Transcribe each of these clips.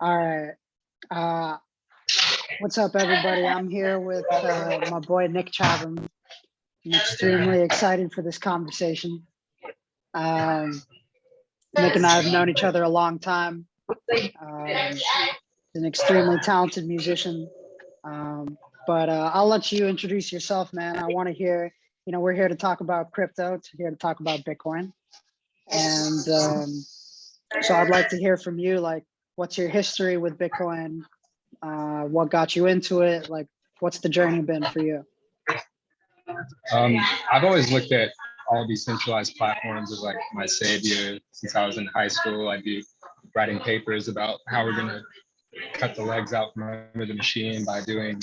All right. What's up, everybody? I'm here with my boy Nick Chatham. I'm extremely excited for this conversation. Nick and I have known each other a long time. He's an extremely talented musician. But I'll let you introduce yourself, man. I want to hear, we're here to talk about crypto, here to talk about Bitcoin. And so I'd like to hear from you, like, what's your history with Bitcoin? What got you into it? Like, what's the journey been for you? I've always looked at all decentralized platforms as like my savior. Since I was in high school, I'd be writing papers about how we're going to cut the legs out from under the machine by doing,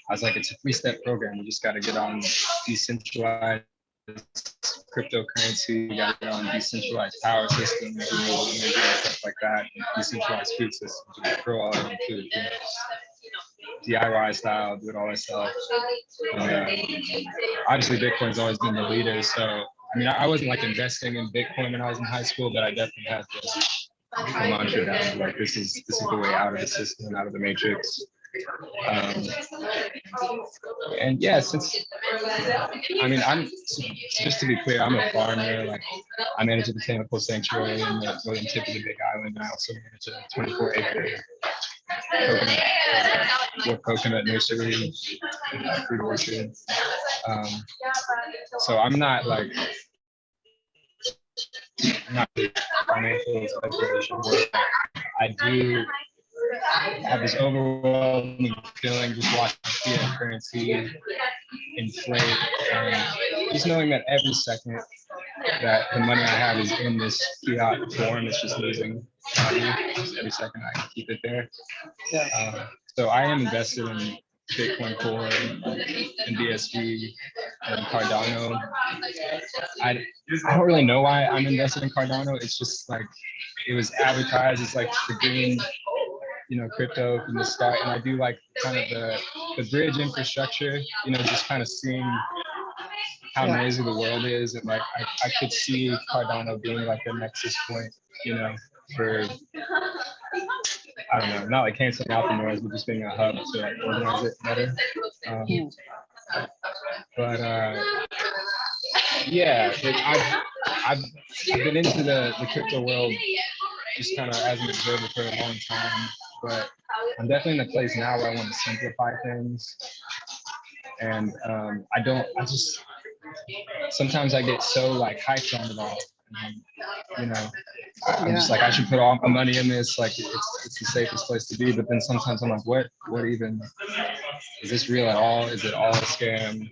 I was like, it's a 3-step program. You just got to get on decentralized cryptocurrency, you got to get on decentralized power systems, renewable energy, and stuff like that, and decentralized food systems, you grow all your own food, DIY style, do it all myself. Obviously, Bitcoin's always been the leader. So, I mean, I wasn't like investing in Bitcoin when I was in high school, but I definitely had the mantra down, like this is the way out of the system, out of the matrix. And yeah, I mean, I'm just to be clear, I'm a farmer. Like, I manage a botanical sanctuary in the northern tip of the Big Island. I also manage a 24-acre coconut nursery, fruit orchard. So I'm not like financial speculation, but I do have this overwhelming feeling just watching fiat currency inflate, and just knowing that every second that the money I have is in this fiat form, it's just losing value. Just every second I can keep it there. So I am invested in Bitcoin Core and BSV and Cardano. I don't really know why I'm invested in Cardano. It's just like it was advertised as like the green, crypto from the start. And I do like kind of the bridge infrastructure, just kind of seeing how noisy the world is. And like I could see Cardano being like a nexus point, for, I don't know, not like canceling out the noise, but just being a hub to like organize it better. Yeah, I've been into the crypto world just kind of as an observer for a long time, but I'm definitely in a place now where I want to simplify things. And sometimes I get so like hyped on it all. And, I'm just like, I should put all my money in this, like it's the safest place to be. But then sometimes I'm like, what even, is this real at all? Is it all a scam?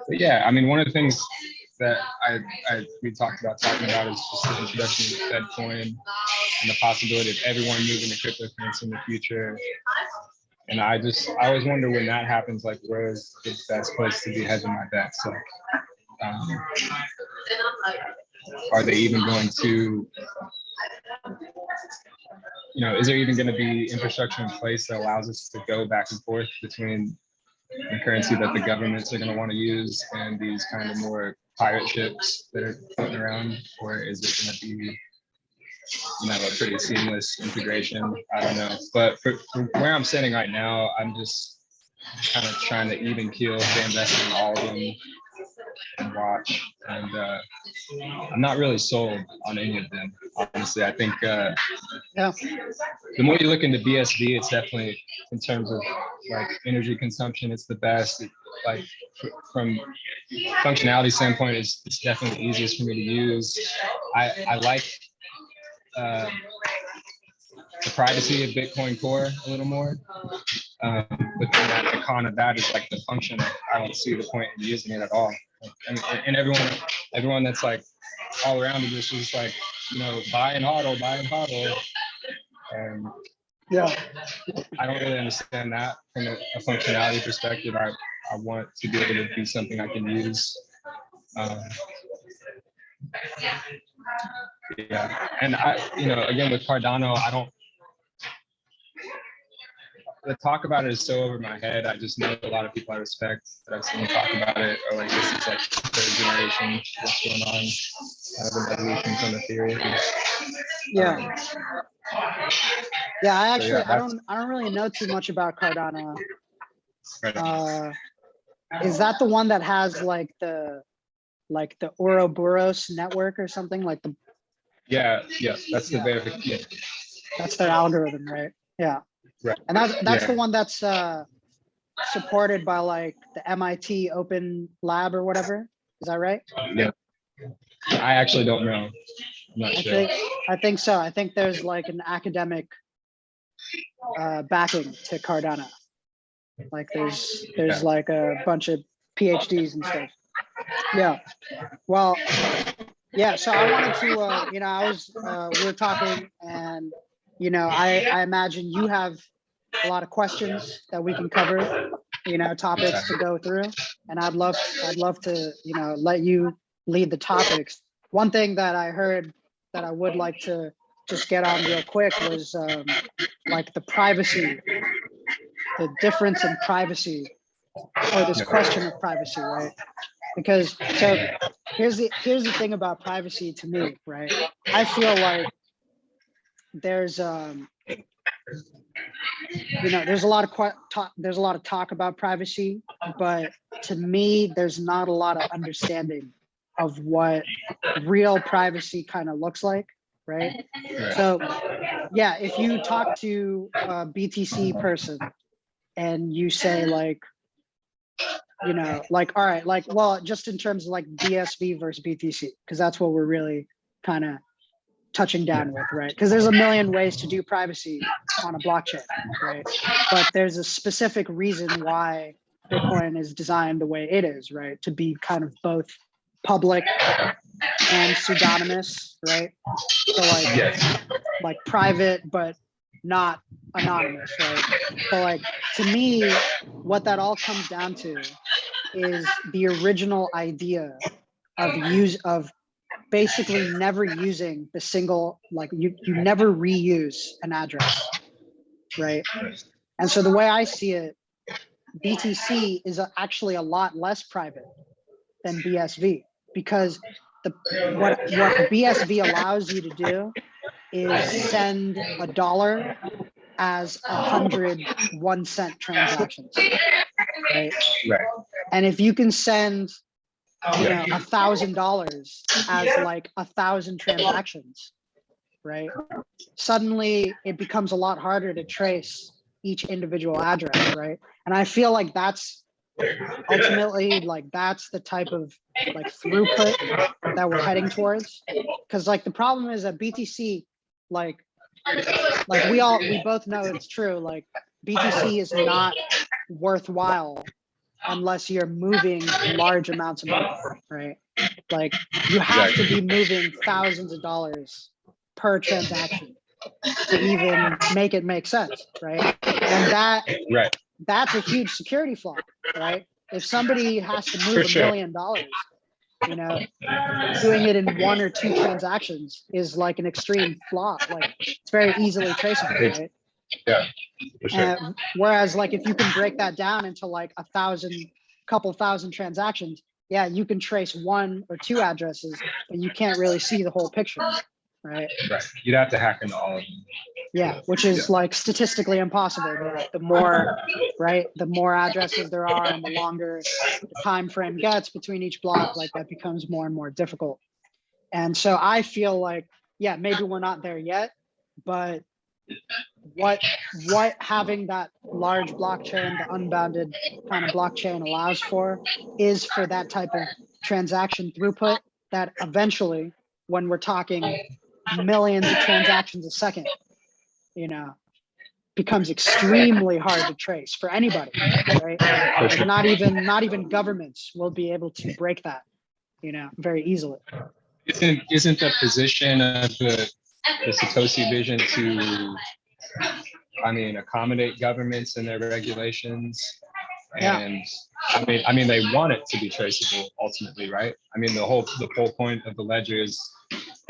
But yeah, I mean, one of the things that we talking about is just the introduction of Fedcoin and the possibility of everyone moving to cryptocurrency in the future. And I always wonder when that happens, like where's the best place to be hedging my bets? Like, are they even going to, is there even going to be infrastructure in place that allows us to go back and forth between the currency that the governments are going to want to use and these kind of more pirate ships that are floating around? Or is it going to be, a pretty seamless integration? I don't know. But for where I'm sitting right now, I'm just kind of trying to even keel to invest in all of them and watch. And I'm not really sold on any of them, honestly. I think the more you look into BSV, it's definitely, in terms of like energy consumption, it's the best. Like from functionality standpoint, it's definitely the easiest for me to use. I like the privacy of Bitcoin Core a little more. But then the con of that is like the function. I don't see the point in using it at all. And everyone that's like all around me is just like, buy and hodl. And I don't really understand that from a functionality perspective. I want to be able to be something I can use. Yeah, and again with Cardano, the talk about it is so over my head. I just know a lot of people I respect that I've seen talk about it, or like this is like third generation, what's going on, kind of an evolution from Ethereum. Yeah. Yeah, I So actually yeah, I don't really know too much about Cardano. right. Is that the one that has like the Ouroboros network or something like the? Yeah, that's the Yeah. verification. That's their algorithm, right? Yeah. Right. And that's the Yeah. one that's supported by like the MIT Open Lab or whatever. Is that right? Yeah. I actually don't know. I'm not sure. I think so. I think there's like an academic backing to Cardano. Like there's Yeah. like a bunch of PhDs and stuff. Yeah. Well, yeah. So I wanted to, we were talking, and I imagine you have a lot of questions that we can cover, topics to go through, and I'd love to, let you lead the topics. One thing that I heard that I would like to just get on real quick was like the privacy, the difference in privacy, or this question of privacy, right? Because so here's the thing about privacy to me, right? I feel like there's there's a lot of talk about privacy, but to me there's not a lot of understanding of what real privacy kind of looks like, right? So yeah, if you talk to a BTC person and you say like, like, all right, like, well, just in terms of like BSV versus BTC, because that's what we're really kind of touching down with, right? Because there's a million ways to do privacy on a blockchain, right? But there's a specific reason why Bitcoin is designed the way it is, right? To be kind of both public and pseudonymous, right? So like private, but not anonymous, right? So like, to me, what that all comes down to is the original idea of basically never using the single, like you never reuse an address, right? And so the way I see it, BTC is actually a lot less private than BSV, because what BSV allows you to do is send $1 as 100 1-cent transactions, right? Right. And if you can send $1,000 as like 1,000 transactions, right? Suddenly it becomes a lot harder to trace each individual address, right? And I feel like that's ultimately like that's the type of like throughput that we're heading towards. Because like the problem is that BTC, like we both know it's true, like BTC is not worthwhile unless you're moving large amounts of money, right? Like you have to be moving thousands of dollars per transaction to even make it make sense, right? And that's a huge security flaw, right? If somebody has to move $1 million, doing it in 1 or 2 transactions is like an extreme flaw. Like it's very easily traceable, right? Yeah, for sure. Whereas like if you can break that down into like couple thousand transactions, yeah, you can trace 1 or 2 addresses, but you can't really see the whole picture, right? Right. You'd have to hack into all of them. Yeah, which is like statistically impossible. But the more addresses there are, and the longer the time frame gets between each block, like that becomes more and more difficult. And so I feel like, yeah, maybe we're not there yet, but what having that large blockchain, the unbounded kind of blockchain allows for is for that type of transaction throughput that eventually, when we're talking millions of transactions a second, becomes extremely hard to trace for anybody, right? Like not even governments will be able to break that, very easily. Isn't the position of the Satoshi vision to, accommodate governments and their regulations? And yeah. I mean, they want it to be traceable ultimately, right? I mean, the whole point of the ledger is,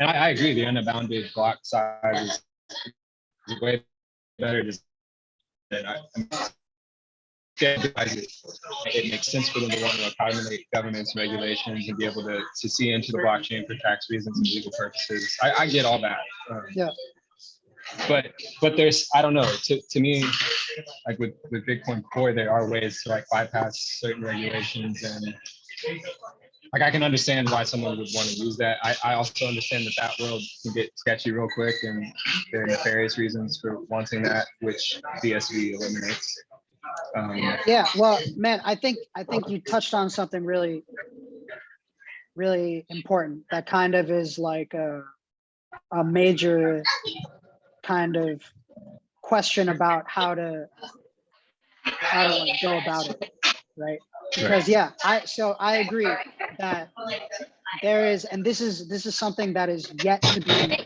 and I agree, the unbounded block size is way better and it makes sense for them to want to accommodate governments and regulations and be able to see into the blockchain for tax reasons and legal purposes. I get all that. Yeah. But there's, I don't know, to me, like with Bitcoin Core, there are ways to like bypass certain regulations, and like I can understand why someone would want to use that. I also understand that world can get sketchy real quick, and there are nefarious reasons for wanting that, which BSV eliminates. Yeah, well, man, I think you touched on something really, really important. That kind of is like a major kind of question about how to like go about it, right? Because yeah, I agree that there is, and this is something that is yet to be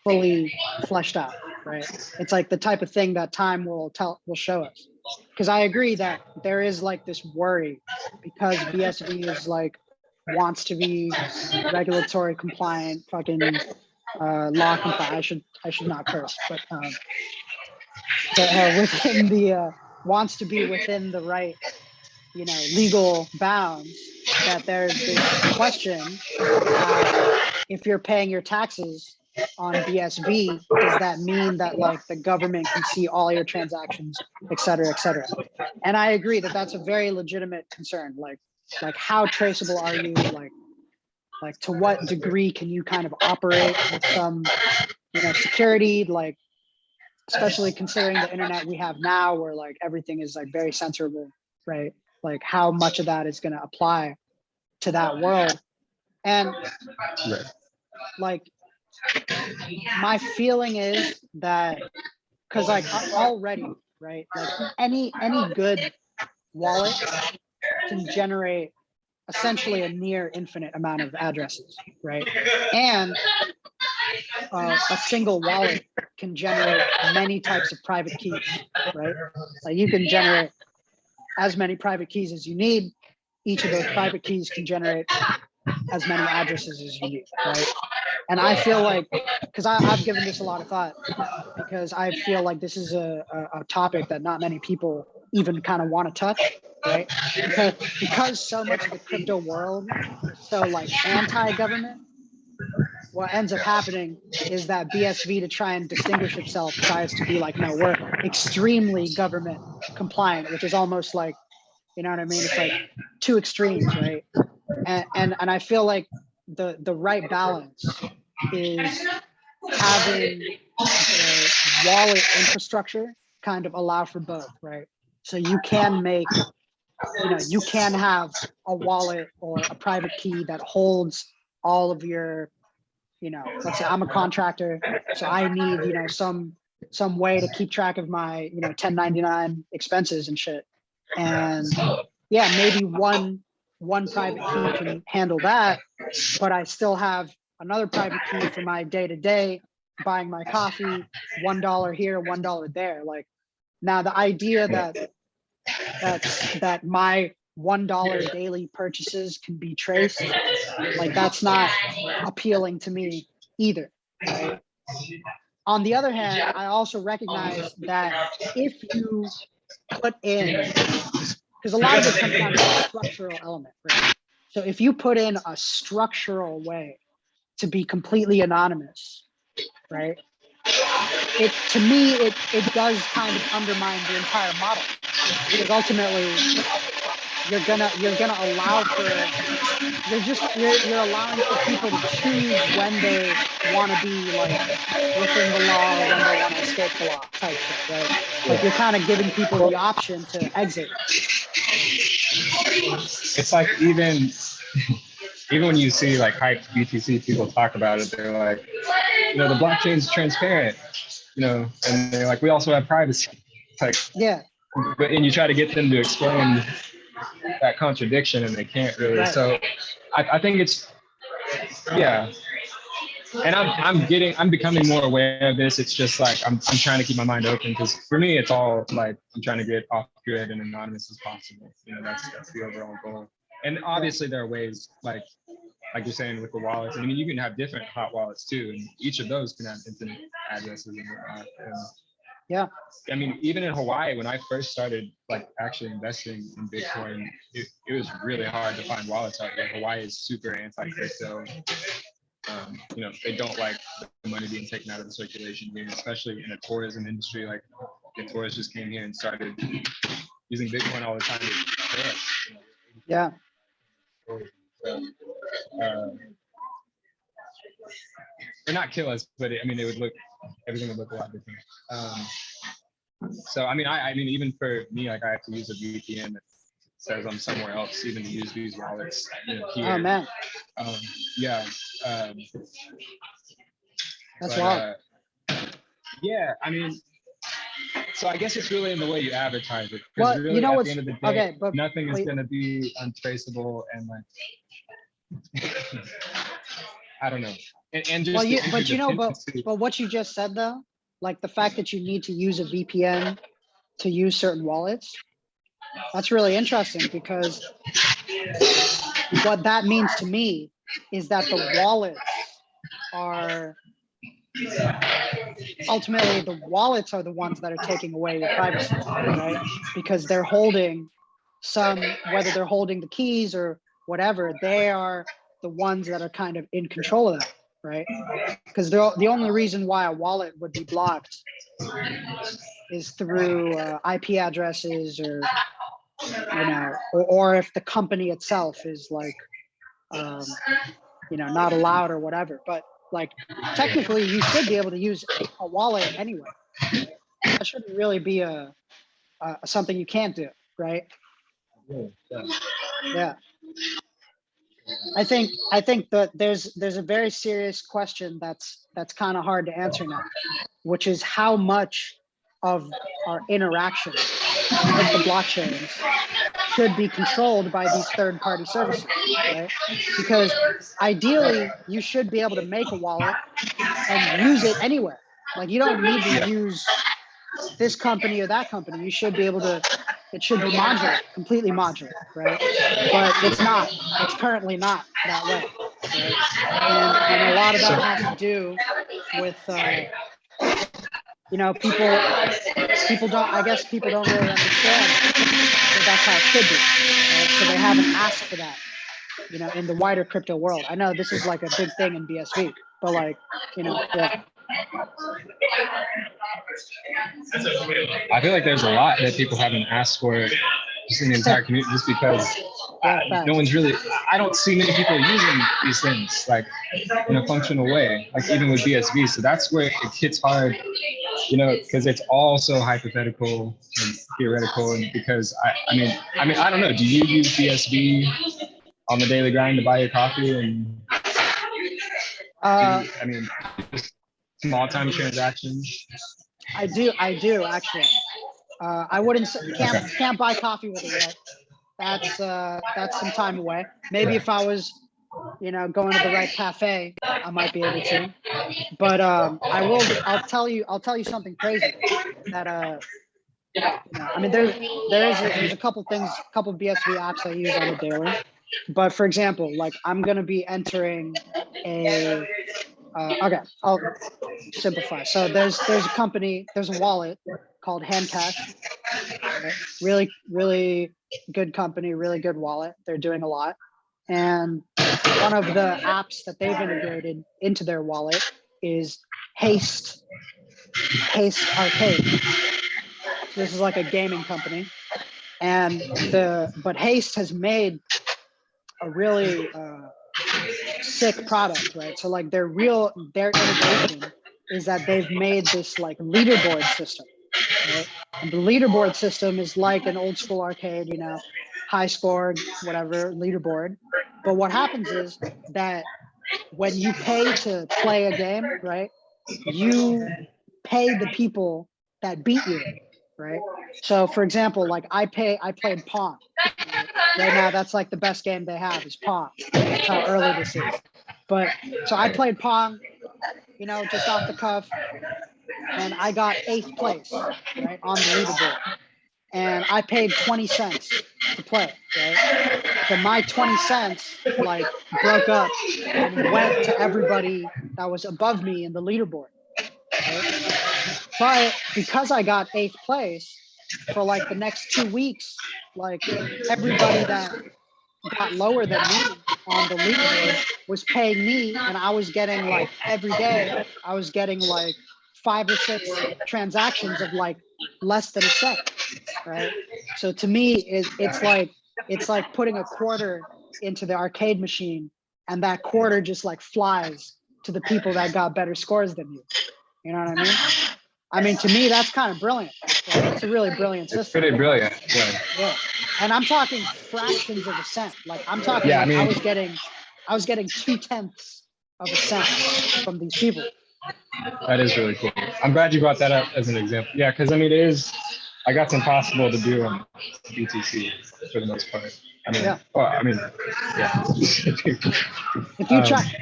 fully fleshed out, right? It's like the type of thing that time will show us. Because I agree that there is like this worry because BSV is like wants to be regulatory compliant, fucking law compliant. I should not curse, but within the wants to be within the right, legal bounds. That there's this question about if you're paying your taxes on BSV, does that mean that like the government can see all your transactions, et cetera, et cetera? And I agree that that's a very legitimate concern. Like how traceable are you? Like to what degree can you kind of operate with some, security? Like especially considering the internet we have now, where like everything is like very censorable, right? Like how much of that is going to apply to that world? And like my feeling is that because like already, right, like any good wallet can generate essentially a near infinite amount of addresses, right? And a single wallet can generate many types of private keys, right? Like you can generate as many private keys as you need. Each of those private keys can generate as many addresses as you need, right? And I feel like, because I've given this a lot of thought, because I feel like this is a topic that not many people even kind of want to touch, right? Because so much of the crypto world is so like anti-government, what ends up happening is that BSV, to try and distinguish itself, tries to be like, no, we're extremely government compliant, which is almost like, you know what I mean? It's like two extremes, right? And I feel like the right balance is having the wallet infrastructure kind of allow for both, right? So you can make, you can have a wallet or a private key that holds all of your, let's say I'm a contractor, so I need, some way to keep track of my, 1099 expenses and shit. And yeah, maybe one private key can handle that, but I still have another private key for my day-to-day buying my coffee, $1 here, $1 there. Like now the idea that my $1 daily purchases can be traced, like that's not appealing to me either, right? On the other hand, I also recognize that if you put in, because a lot of it comes down to a structural element, right? So if you put in a structural way to be completely anonymous, right? To me, it does kind of undermine the entire model, because ultimately you're gonna allow for, you're allowing for people to choose when they want to be like within the law or when they want to escape the law type shit, right? Like you're kind of giving people the option to exit. It's like even when you see like hype BTC people talk about it, they're like, the blockchain's transparent, and they're like, we also have privacy. It's like, yeah, and you try to get them to explain that contradiction, and they can't really. Right. So I think it's, yeah. And I'm becoming more aware of this. It's just like I'm trying to keep my mind open, because for me it's all like I'm trying to get off grid and anonymous as possible. That's the overall goal. And obviously there are ways like you're saying with the wallets. I mean, you can have different hot wallets too, and each of those can have infinite addresses and whatnot. Yeah. I mean, even in Hawaii, when I first started like actually investing in Bitcoin, it was really hard to find wallets out here. Hawaii is super anti-crypto. They don't like the money being taken out of the circulation here, especially in a tourism industry. Like the tourists just came here and started using Bitcoin all the time. Yeah. Or not kill us, but everything would look a lot different. So I mean, even for me, like I have to use a VPN that says I'm somewhere else, even to use these wallets here. Oh man, Yeah. that's wild. Yeah, I mean, so I guess it's really in the way you advertise it. Well, Really, you know at what's the end of the day, okay, but nothing is going to be untraceable and like, I don't know. And just well, but what you just said though, like the fact that you need to use a VPN to use certain wallets, that's really interesting because what that means to me is that the wallets are ultimately the ones that are taking away your privacy, right? Because they're holding whether they're holding the keys or whatever, they are the ones that are kind of in control of that, right? Because the only reason why a wallet would be blocked is through IP addresses or if the company itself is like, not allowed or whatever. But like technically you should be able to use a wallet anyway. That shouldn't really be something you can't do, right? Yeah. I think that there's a very serious question that's kind of hard to answer now, which is how much of our interaction with the blockchains should be controlled by these third-party services, right? Because ideally, you should be able to make a wallet and use it anywhere. Like you don't need to use this company or that company. You should be able to. It should be modular, completely modular, right? But it's not. It's currently not that way, right? And a lot of that has to do with people don't. I guess people don't really understand that that's how it should be, right? So they haven't asked for that, in the wider crypto world. I know this is like a big thing in BSV, but like, yeah. I feel like there's a lot that people haven't asked for just in the entire community, just because no one's really, I don't see many people using these things like in a functional way, like even with BSV. So that's where it hits hard, because it's all so hypothetical and theoretical. And because I mean, I don't know. Do you use BSV on the daily grind to buy your coffee? And just small time transactions. I do actually. I wouldn't say can't buy coffee with it yet. That's some time away. Maybe if I was, going to the right cafe, I might be able to. But I'll tell you something crazy that there's a couple BSV apps I use on the daily. But for example, like I'm gonna be entering okay, I'll simplify. So there's a wallet called Handcash. Right? Really, really good company, really good wallet. They're doing a lot. And one of the apps that they've integrated into their wallet is Haste Arcade. So this is like a gaming company. But Haste has made a really sick product, right? So like their innovation is that they've made this like leaderboard system, right? And the leaderboard system is like an old school arcade, high score, whatever, leaderboard. But what happens is that when you pay to play a game, right, you pay the people that beat you, right? So for example, like I played Pong. Right now, that's like the best game they have is Pong. That's how early this is. But so I played Pong, just off the cuff, and I got 8th place, right, on the leaderboard. And I paid 20 cents to play, right? So my 20 cents like broke up and went to everybody that was above me in the leaderboard. right? But because I got 8th place for like the next 2 weeks, like everybody that got lower than me on the leaderboard was paying me, and I was getting like every day, I was getting like 5 or 6 transactions of like less than a cent, right? So to me, it's like putting a quarter into the arcade machine, and that quarter just like flies to the people that got better scores than you. You know what I mean? I mean, to me, that's kind of brilliant, right? It's a really brilliant It's system. pretty brilliant. Yeah. Yeah. And I'm talking fractions of a cent. Like I'm talking Yeah, I like mean, I was getting 2/10 of a cent from these people. that is really cool. I'm glad you brought that up as an example. Yeah, because I mean, it is. I got it's impossible to do on BTC for the most part. I mean, Yeah. well, I mean, yeah.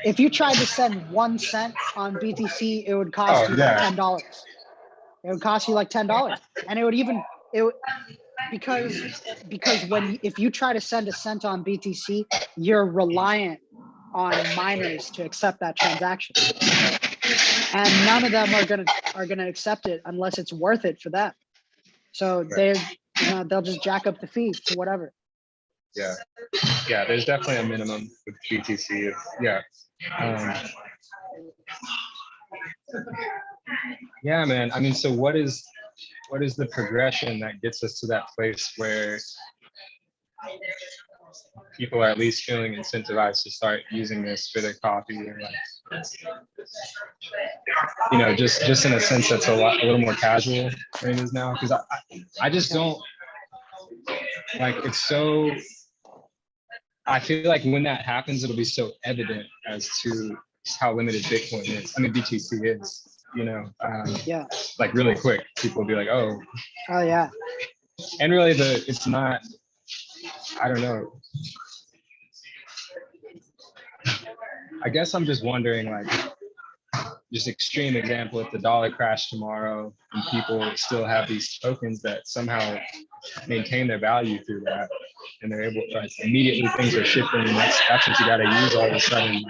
If you tried to send 1 cent on BTC, it would cost you like Yeah. $10. It would cost you like $10. And it would even because if you try to send a cent on BTC, you're reliant on miners to accept that transaction. And none of them are gonna accept it unless it's worth it for them. So they'll just jack up the fee to whatever. Yeah, yeah. There's definitely a minimum with BTC. Yeah, yeah, man. I mean, so what is the progression that gets us to that place where people are at least feeling incentivized to start using this for their coffee, or like, just in a sense that's a little more casual than it is now? Because I just don't like it's so. I feel like when that happens, it'll be so evident as to how limited Bitcoin is. I mean, BTC is. Yeah. Like really quick, people will be like, "Oh, yeah." And really, it's not. I don't know. I guess I'm just wondering, like, just extreme example, if the dollar crashed tomorrow and people still have these tokens that somehow maintain their value through that, and they're able to, like, immediately things are shifting, and that's what you got to use all of a sudden.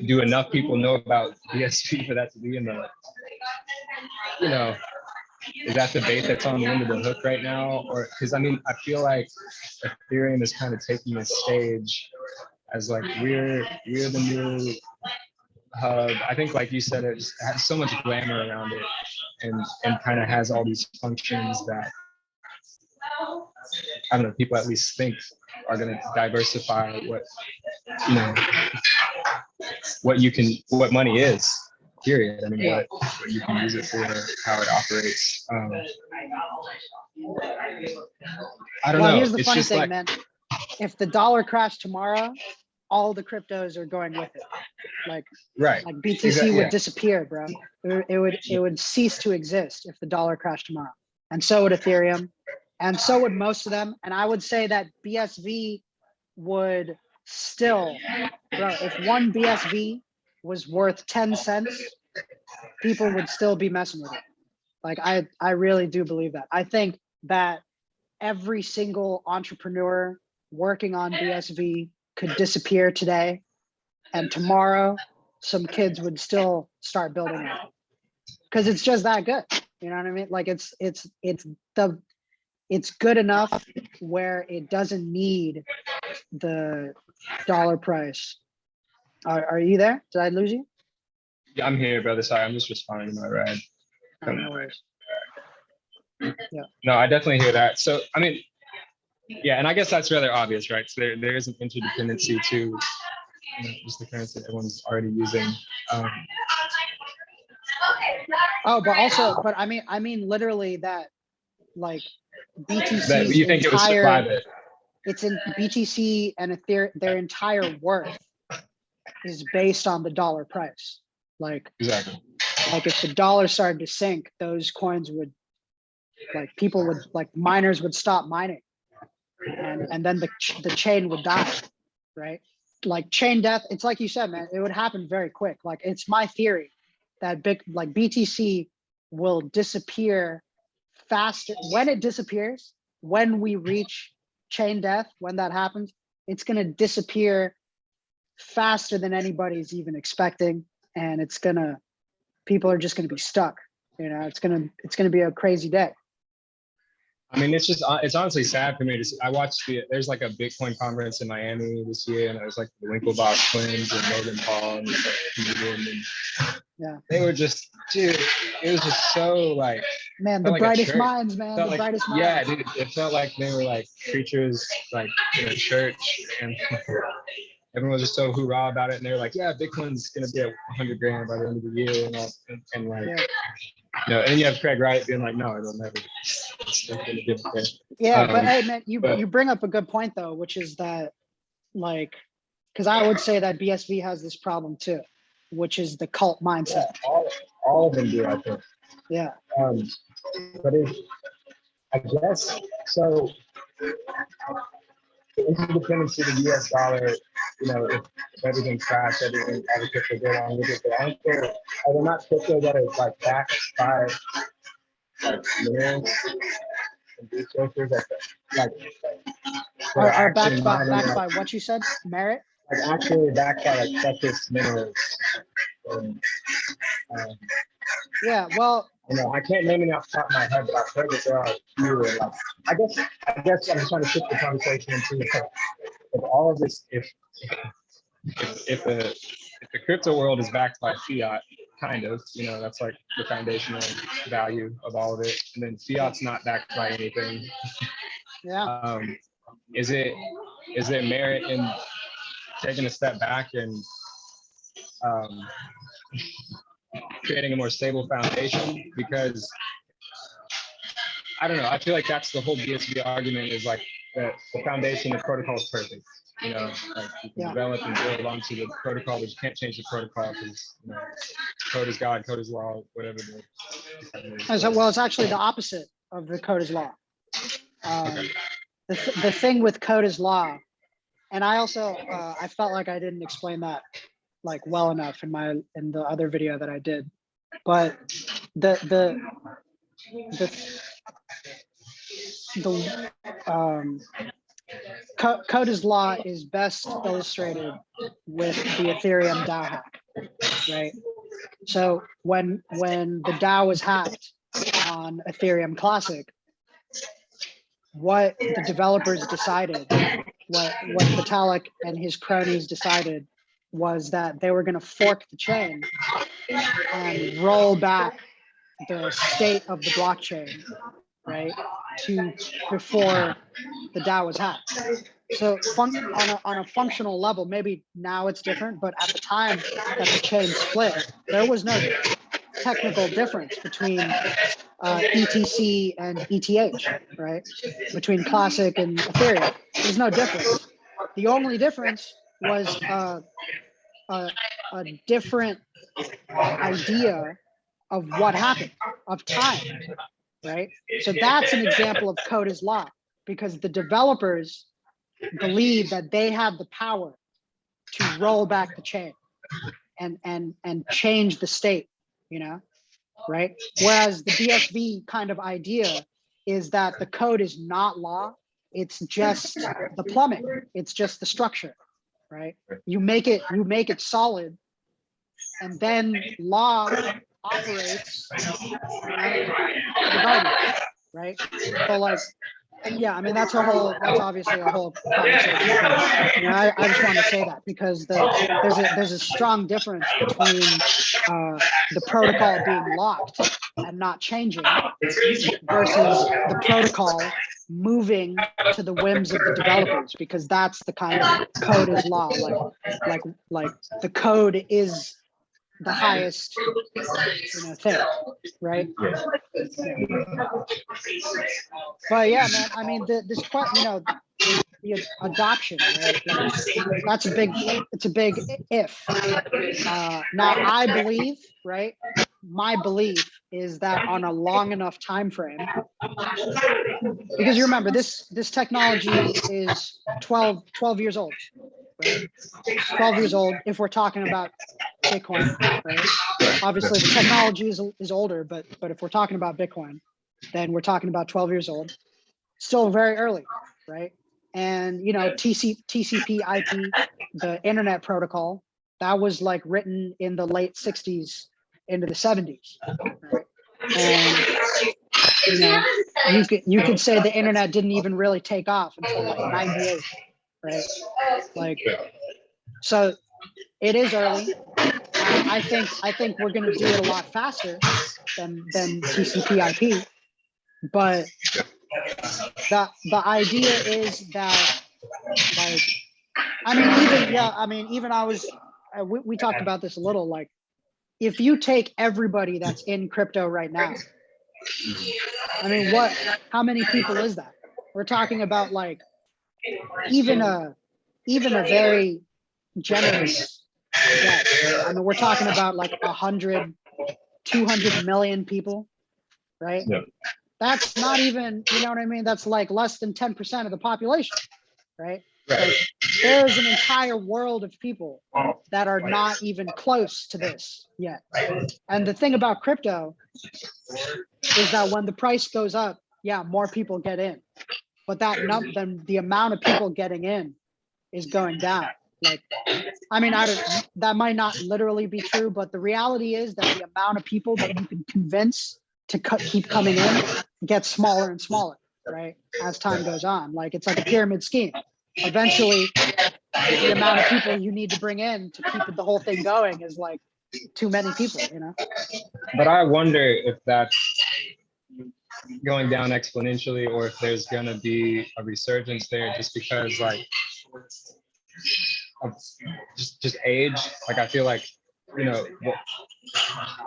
Do enough people know about BSV for that to be in the, is that the bait that's on the end of the hook right now? Or because I mean, I feel like Ethereum is kind of taking this stage as like we're the new hub. I think, like you said, it just has so much glamour around it, and kind of has all these functions that I don't know, people at least think are going to diversify what money is. Period. I mean, what you can use it for, how it operates. I don't know. Here's the it's funny just thing, like, man. If the dollar crashed tomorrow, all the cryptos are going with it. Like BTC would disappear, bro. It would cease to exist if the dollar crashed tomorrow. And so would Ethereum, and so would most of them. And I would say that BSV would still, bro, if one BSV was worth 10 cents, people would still be messing with it. Like I really do believe that. I think that every single entrepreneur working on BSV could disappear today, and tomorrow some kids would still start building it because it's just that good. You know what I mean? Like it's good enough where it doesn't need the dollar price. Are you there? Did I lose you? Yeah, I'm here, brother. Sorry, I'm just responding to my ride. No worries. Yeah. No, I definitely hear that. So, I mean, yeah, and I guess that's rather obvious, right? So there is an interdependency to just the currency that everyone's already using. But I mean literally that, like, BTC's that you think it would survive it. It's in BTC and Ethereum, their entire worth is based on the dollar price. Like, exactly. Like if the dollar started to sink, those coins would, like, people would, like, miners would stop mining, and then the chain would die, right? Like chain death. It's like you said, man, it would happen very quick. Like, it's my theory that BTC will disappear faster. When it disappears, when we reach chain death, when that happens, it's going to disappear faster than anybody's even expecting. and people are just gonna be stuck. You know, it's gonna be a crazy day. I mean, it's honestly sad for me to see. I watched there's like a Bitcoin conference in Miami this year, and it was like the Winklevoss twins and Logan Paul and this comedian, and Yeah, they were just, dude, it was just so like, man, the like brightest minds, man, the like, brightest minds. yeah, dude, it felt like they were like preachers, like in a church, and everyone was just so hoorah about it, and they were like, yeah, Bitcoin's gonna be at 100 grand by the end of the year, and all, and like. Yeah. No, and then you have Craig Wright being like, no, it'll never. Yeah, but hey, man, you bring up a good point though, which is that, like, because I would say that BSV has this problem too, which is the cult mindset. Yeah, all of them do, I think. Yeah. But I guess so. The interdependency of the U.S. dollar, you know, if everything crashed, everything could go on with it. But aren't there, are there not crypto that is like backed by like minerals and resources that Are backed by what you said, merit? like actually backed by like precious minerals. And, Yeah, well, you know, I can't name it off the top of my head, but I've heard that there are a few. Like, I guess I'm trying to shift the conversation into if all of this, if the crypto world is backed by fiat, kind of, you know, that's like the foundational value of all of it, and then fiat's not backed by anything. yeah. Is it merit in taking a step back and creating a more stable foundation? Because I don't know, I feel like that's the whole BSV argument, is like the foundation, the protocol is perfect. You know, like you can develop and build onto the protocol, but you can't change the protocol because, you know, code is God, code is law, whatever. Well, it's actually the opposite of the code is law. The thing with code is law, and I also I felt like I didn't explain that like well enough in the other video that I did, but the code is law is best illustrated with the Ethereum DAO hack, right? So when the DAO was hacked on Ethereum Classic, what the developers decided, what Vitalik and his cronies decided, was that they were going to fork the chain and roll back the state of the blockchain, right, to before the DAO was hacked. So on a functional level, maybe now it's different, but at the time that the chain split, there was no technical difference between ETC and ETH, right? Between Classic and Ethereum, there's no difference. The only difference was a different idea of what happened, of time, right? So that's an example of code is law, because the developers believe that they have the power to roll back the chain and change the state, you know, right? Whereas the BSV kind of idea is that the code is not law, it's just the plumbing, it's just the structure, right? You make it solid, and then law operates, regardless, right? So like, yeah, I mean, that's obviously a whole conversation. But, you know, I just want to say that because there's a strong difference between the protocol being locked and not changing versus the protocol moving to the whims of the developers, because that's the kind of code is law. Like the code is the highest, you know, thing, right? But yeah, man, I mean, this question, you know, the adoption, right? Like, that's it's a big if. Now I believe, right? My belief is that on a long enough time frame, because you remember this technology is 12 years old, right? 12 years old if we're talking about Bitcoin, right? Obviously the technology is older, but if we're talking about Bitcoin, then we're talking about 12 years old. Still very early, right? And you know, TCP IP, the internet protocol, that was like written in the late 60s into the 70s, right? And you know, you could say the internet didn't even really take off until like 98, right? Like, so it is early. I think we're going to do it a lot faster than TCP/IP, but the idea is that, like, I mean, even we talked about this a little. Like, if you take everybody that's in crypto right now, I mean, how many people is that? We're talking about like even a very generous guess. I mean, we're talking about like 100, 200 million people, right? Yep. That's not even, you know what I mean? That's like less than 10% of the population, right? Like, there's an entire world of people that are not even close to this yet. And the thing about crypto is that when the price goes up, yeah, more people get in, but then the amount of people getting in is going down. Like, I mean, that might not literally be true, but the reality is that the amount of people that you can convince to keep coming in gets smaller and smaller, right? As time goes on, like, it's like a pyramid scheme. Eventually, the amount of people you need to bring in to keep the whole thing going is like too many people, you know? But I wonder if that's going down exponentially, or if there's going to be a resurgence there, just because like of just age. Like, I feel like, you know,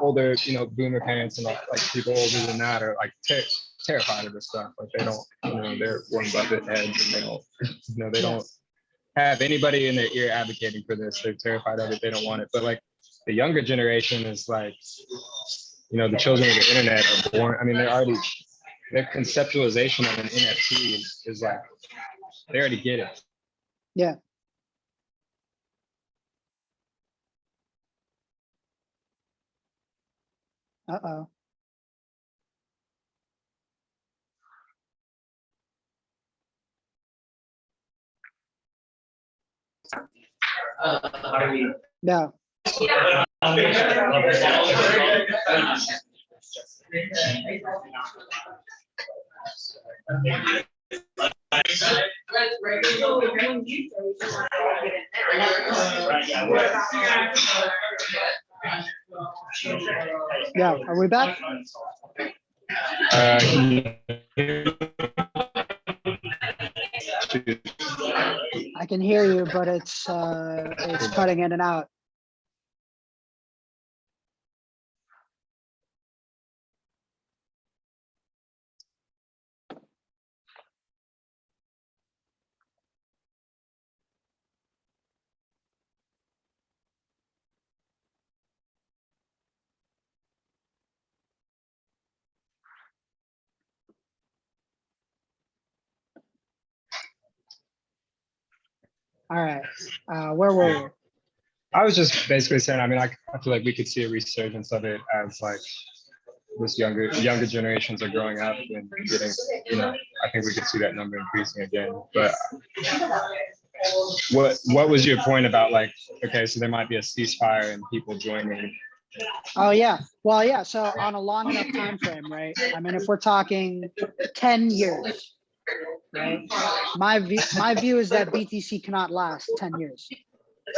older, you know, boomer parents and like people older than that are like terrified of this stuff. Like, they don't, you know, they're Warren Buffett heads, and they don't, you know, they don't have anybody in their ear advocating for this. They're terrified of it. They don't want it. But like the younger generation is like, you know, the children of the internet are born. I mean, their conceptualization of an NFT is like, they already get it. Yeah. Uh-oh. Yeah. Yeah. Are we back? I can hear you, but it's cutting in and out. All right. Where were we? I was just basically saying, I mean, I feel like we could see a resurgence of it as like this younger generations are growing up and getting, you know, I think we could see that number increasing again. But what was your point about, like, okay, so there might be a ceasefire and people joining? Oh yeah, well, yeah. So on a long enough time frame, right? I mean, if we're talking 10 years, right? My view is that BTC cannot last 10 years.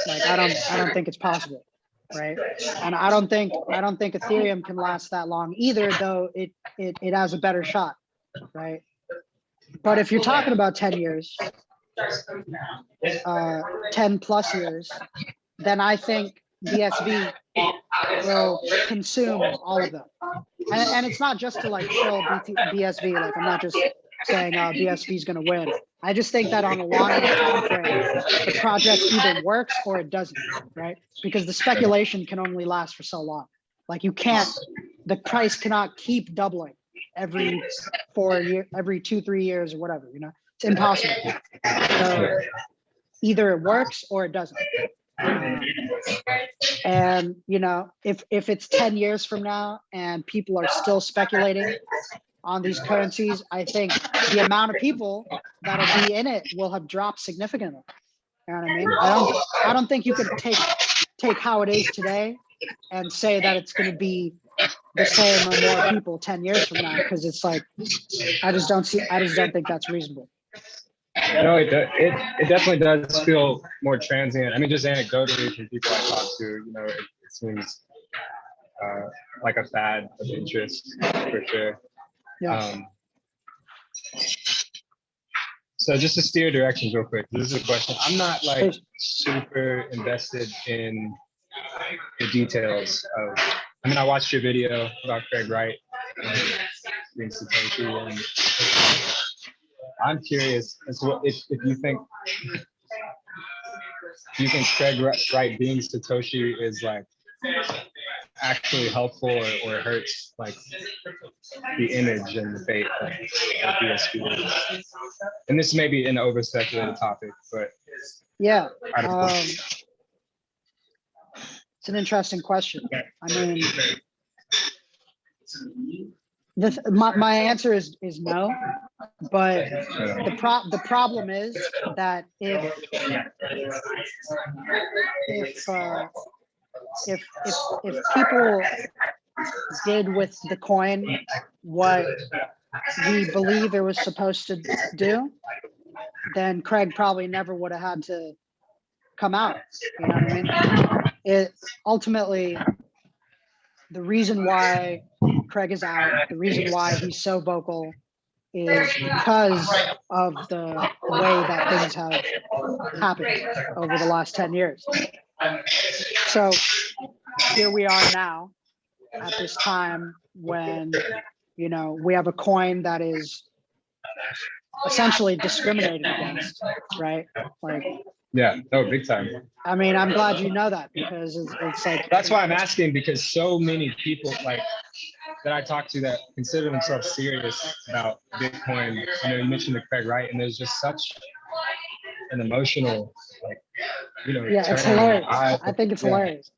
Like, I don't think it's possible, right? And I don't think Ethereum can last that long either, though it has a better shot, right? But if you're talking about 10 years, 10 plus years, then I think BSV will consume all of them. And it's not just to like shill BSV. Like, I'm not just saying BSV is going to win. I just think that on a long enough time frame, the project either works or it doesn't, right? Because the speculation can only last for so long. Like, the price cannot keep doubling every 4 years, every 2-3 years or whatever, you know, it's impossible. So either it works or it doesn't. And, you know, if it's 10 years from now and people are still speculating on these currencies, I think the amount of people that'll be in it will have dropped significantly. You know what I mean? I don't think you could take take how it is today and say that it's going to be the same or more people 10 years from now, because it's like, I just don't think that's reasonable. No, it definitely does feel more transient. I mean, just anecdotally from people I talk to, you know, it seems like a fad of interest for sure. Yeah. So just to steer directions real quick, this is a question. I'm not like super invested in the details of, I mean, I watched your video about Craig Wright being Satoshi, and I'm curious as to if you think Craig Wright being Satoshi is like actually helpful or hurts like the image and the fate of BSV is. And this may be an over-speculated topic, but yeah, it's an interesting question. I mean, my answer is no, but the problem is that if people did with the coin what we believe it was supposed to do, then Craig probably never would have had to come out. You know what I mean? It ultimately, the reason why Craig is out, the reason why he's so vocal is because of the way that things have happened over the last 10 years. So here we are now at this time when, you know, we have a coin that is essentially discriminated against, right? Like, yeah, no, big time. I mean, I'm glad you know that, because it's like, that's why I'm asking, because so many people like that I talk to that consider themselves serious about Bitcoin, you know, you mentioned the Craig Wright, and there's just such an emotional, like, you know, yeah, it's hilarious. I think it's hilarious.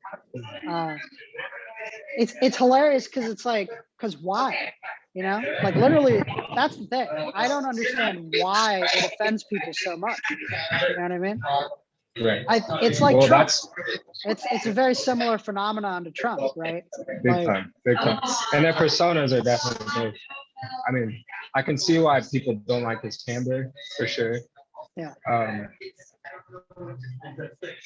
It's hilarious because it's like, because why? You know, like literally, that's the thing. I don't understand why it offends people so much. You know what I mean? Right. It's like well, Trump. It's a very similar phenomenon to Trump, right? Big time. And their personas are definitely both. I mean, I can see why people don't like his timbre for sure. Yeah.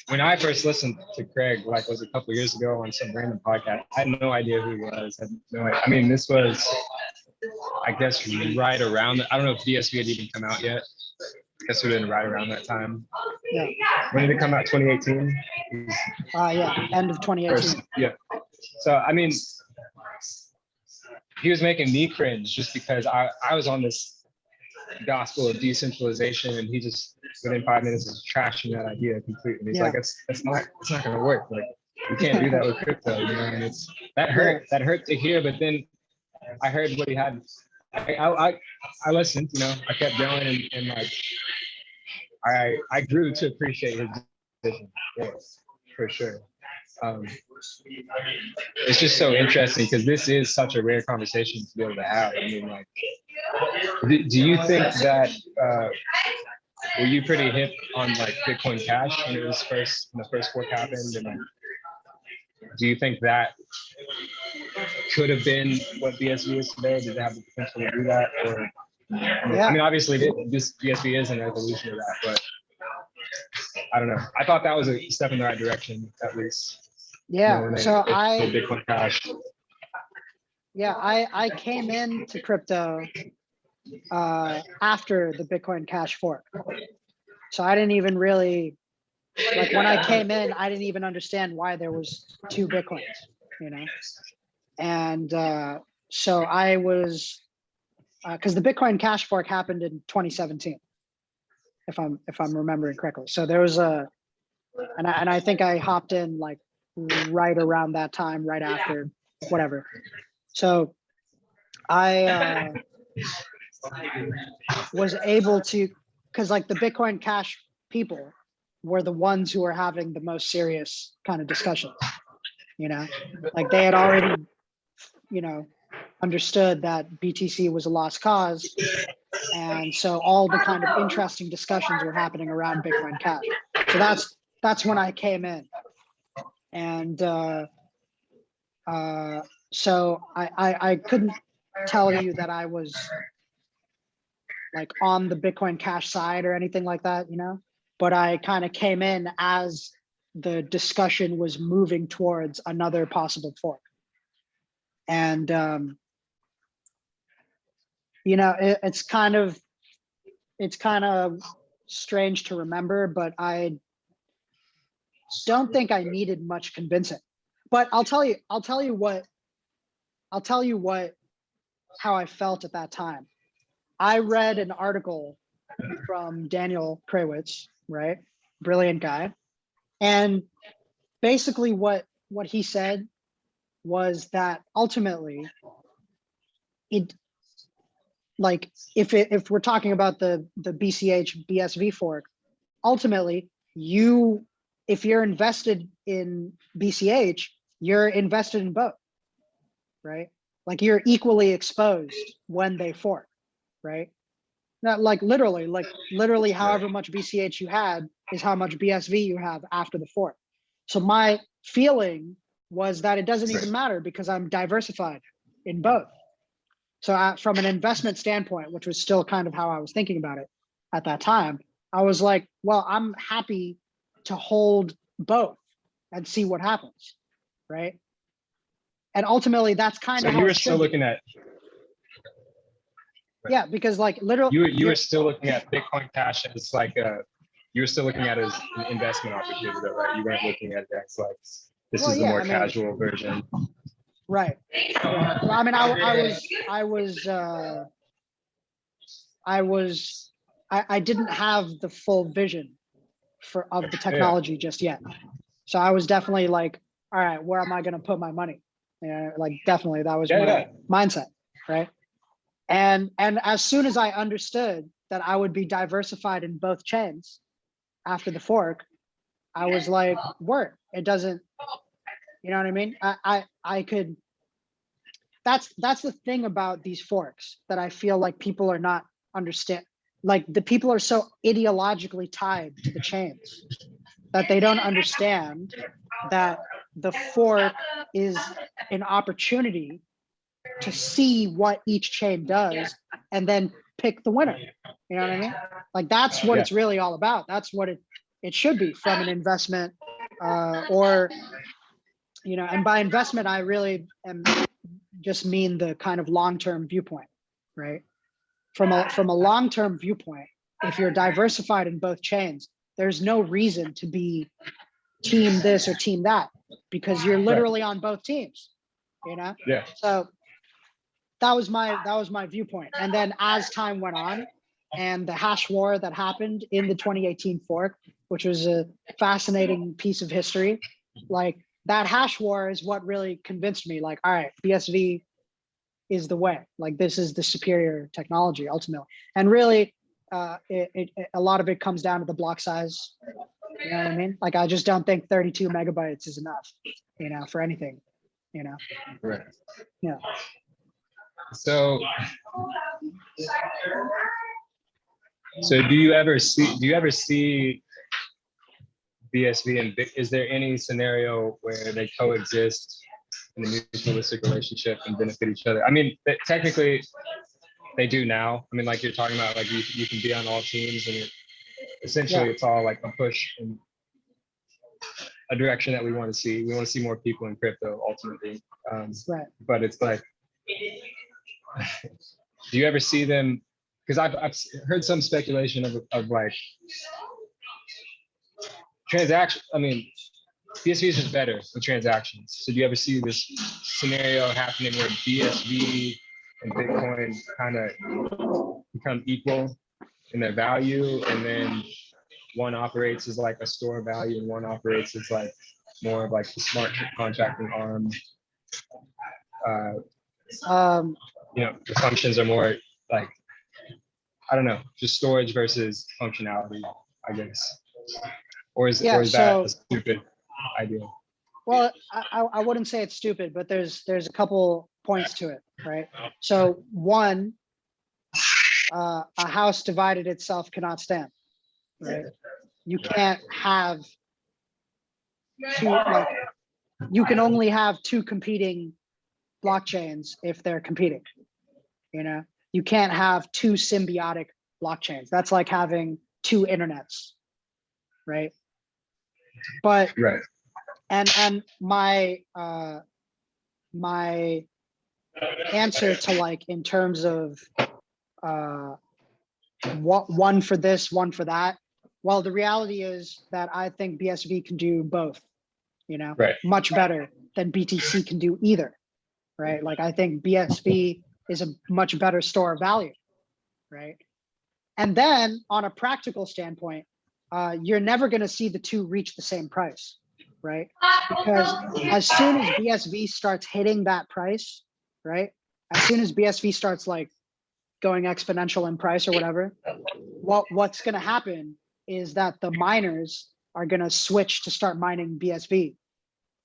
When I first listened to Craig, like was a couple years ago on some random podcast, I had no idea who he was. I mean, this was, I guess, right around, I don't know if BSV had even come out yet. I guess it would have been right around that time. Yeah. When did it come out? 2018? Yeah, end of 2018. Yeah. So, I mean, he was making me cringe just because I was on this gospel of decentralization, and he just within 5 minutes is trashing that idea completely. He's like, it's not going to work. Like, you can't do that with crypto, you know. And it's that hurt to hear. But then I heard what he had. I listened, you know. I kept going, and like I grew to appreciate his decision, for sure. It's just so interesting because this is such a rare conversation to be able to have. I mean, like, do you think that were you pretty hip on like Bitcoin Cash when it was when the first fork happened? And do you think that could have been what BSV is today? Did it have the potential to do that? Or I mean, obviously this BSV is an evolution of that, but I don't know. I thought that was a step in the right direction, at least. Yeah. You know, so Bitcoin Cash. Yeah, I came into crypto after the Bitcoin Cash fork. So I didn't even really, like when I came in, I didn't even understand why there was 2 Bitcoins, you know? And so I was, because the Bitcoin Cash fork happened in 2017, if I'm remembering correctly. So there was and I think I hopped in like right around that time, right after, whatever. So I was able to, because like the Bitcoin Cash people were the ones who were having the most serious kind of discussions, you know, like they had already, you know, understood that BTC was a lost cause. And so all the kind of interesting discussions were happening around Bitcoin Cash. So that's when I came in. And so I couldn't tell you that I was like on the Bitcoin Cash side or anything like that, you know, but I kind of came in as the discussion was moving towards another possible fork. And, you know, it's kind of strange to remember, but I don't think I needed much convincing. But I'll tell you how I felt at that time. I read an article from Daniel Krawitz, right? Brilliant guy. And basically what he said was that ultimately it, like if we're talking about the BCH BSV fork, ultimately if you're invested in BCH, you're invested in both, right? Like you're equally exposed when they fork, right? Not like literally however much BCH you had is how much BSV you have after the fork. So my feeling was that it doesn't even matter because I'm diversified in both. So from an investment standpoint, which was still kind of how I was thinking about it at that time, I was like, well, I'm happy to hold both and see what happens, right? And ultimately, that's kind of So how you were it still should be. looking at, Yeah, because like literally, you were still looking at Bitcoin Cash as like you were still looking at it as an investment opportunity, though, right? You weren't looking at it as like, this well, is the yeah, more I mean, casual version. right. Yeah. Well, I mean, I didn't have the full vision of the technology just yet. So I was definitely like, all right, where am I going to put my money? Yeah, like definitely that was my mindset, right? And as soon as I understood that I would be diversified in both chains after the fork, I was like, word, it doesn't, you know what I mean? I could, that's the thing about these forks that I feel like people are not understand. Like the people are so ideologically tied to the chains that they don't understand that the fork is an opportunity to see what each chain does and then pick the winner. You know what I mean? Like that's what it's really all about. That's what it should be from an investment or, you know, and by investment, I really am just mean the kind of long-term viewpoint, right? From a long-term viewpoint, if you're diversified in both chains, there's no reason to be team this or team that because you're literally on both teams, you know? Yeah. So that was my viewpoint. And then as time went on and the hash war that happened in the 2018 fork, which was a fascinating piece of history, like that hash war is what really convinced me, like, all right, BSV is the way, like this is the superior technology ultimately. And really a lot of it comes down to the block size. You know what I mean? Like, I just don't think 32 megabytes is enough, you know, for anything, you know? Right. Yeah. So do you ever see BSV and is there any scenario where they coexist in a mutualistic relationship and benefit each other? I mean, technically they do now. I mean, like you're talking about, like you can be on all teams and essentially it's all like a push in a direction that we want to see. We want to see more people in crypto ultimately. Right. But it's like, do you ever see them? Because I've heard some speculation of like transaction. I mean, BSV is just better with transactions. So do you ever see this scenario happening where BSV and Bitcoin kind of become equal in their value, and then one operates as like a store value and one operates as like more of like the smart contracting arm? You know, the functions are more like, I don't know, just storage versus functionality, I guess. Or is that a stupid idea? Well, I wouldn't say it's stupid, but there's a couple points to it, right? So one, a house divided itself cannot stand, right? You can't have two, like you can only have two competing blockchains if they're competing. You know, you can't have two symbiotic blockchains. That's like having two internets, right? But Right. and my my answer to, like, in terms of what one for this, one for that. Well, the reality is that I think BSV can do both, you know, Right. much better than BTC can do either, right? Like, I think BSV is a much better store of value, right? And then on a practical standpoint, you're never going to see the two reach the same price, right? Because as soon as BSV starts hitting that price, right? As soon as BSV starts like going exponential in price or whatever, what's going to happen is that the miners are going to switch to start mining BSV,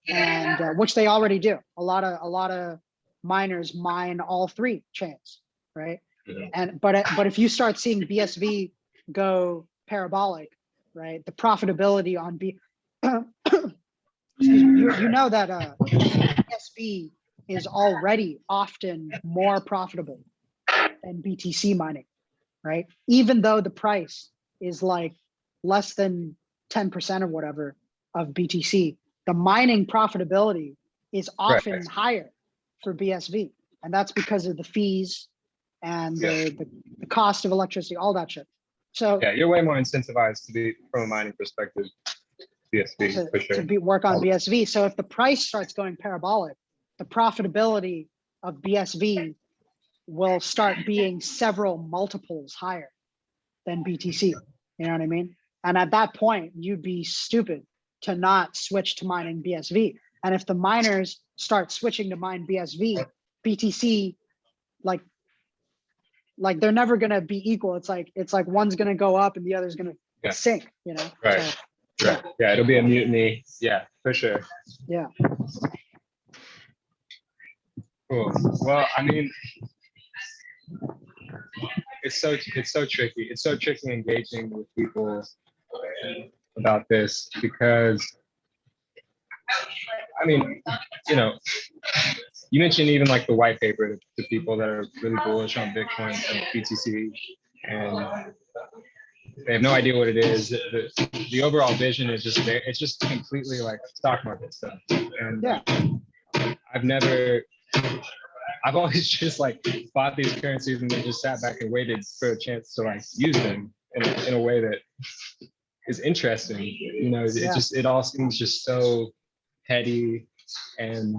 and which they already do. A lot of miners mine all three chains, right? And but if you start seeing BSV go parabolic, right, the profitability on you know that BSV is already often more profitable than BTC mining, right? Even though the price is like less than 10% or whatever of BTC, the mining profitability is often higher for BSV. And that's because of the fees and the cost of electricity, all that shit. So yeah, you're way more incentivized to be, from a mining perspective, BSV for sure. to work on BSV. So if the price starts going parabolic, the profitability of BSV will start being several multiples higher than BTC. You know what I mean? And at that point, you'd be stupid to not switch to mining BSV. And if the miners start switching to mine BSV, BTC, like they're never gonna be equal. It's like one's gonna go up and the other's gonna sink. You know? Right. So, right. Yeah, it'll be a mutiny. Yeah, for sure. Yeah. Cool. Well, I mean, it's so tricky. It's so tricky engaging with people about this because, I mean, you know, you mentioned even like the white paper to people that are really bullish on Bitcoin and BTC, and they have no idea what it is. The overall vision is just there. It's just completely like stock market stuff. And I've always just like bought these currencies and then just sat back and waited for a chance to like use them in a way that is interesting. You know, it all seems just so heady and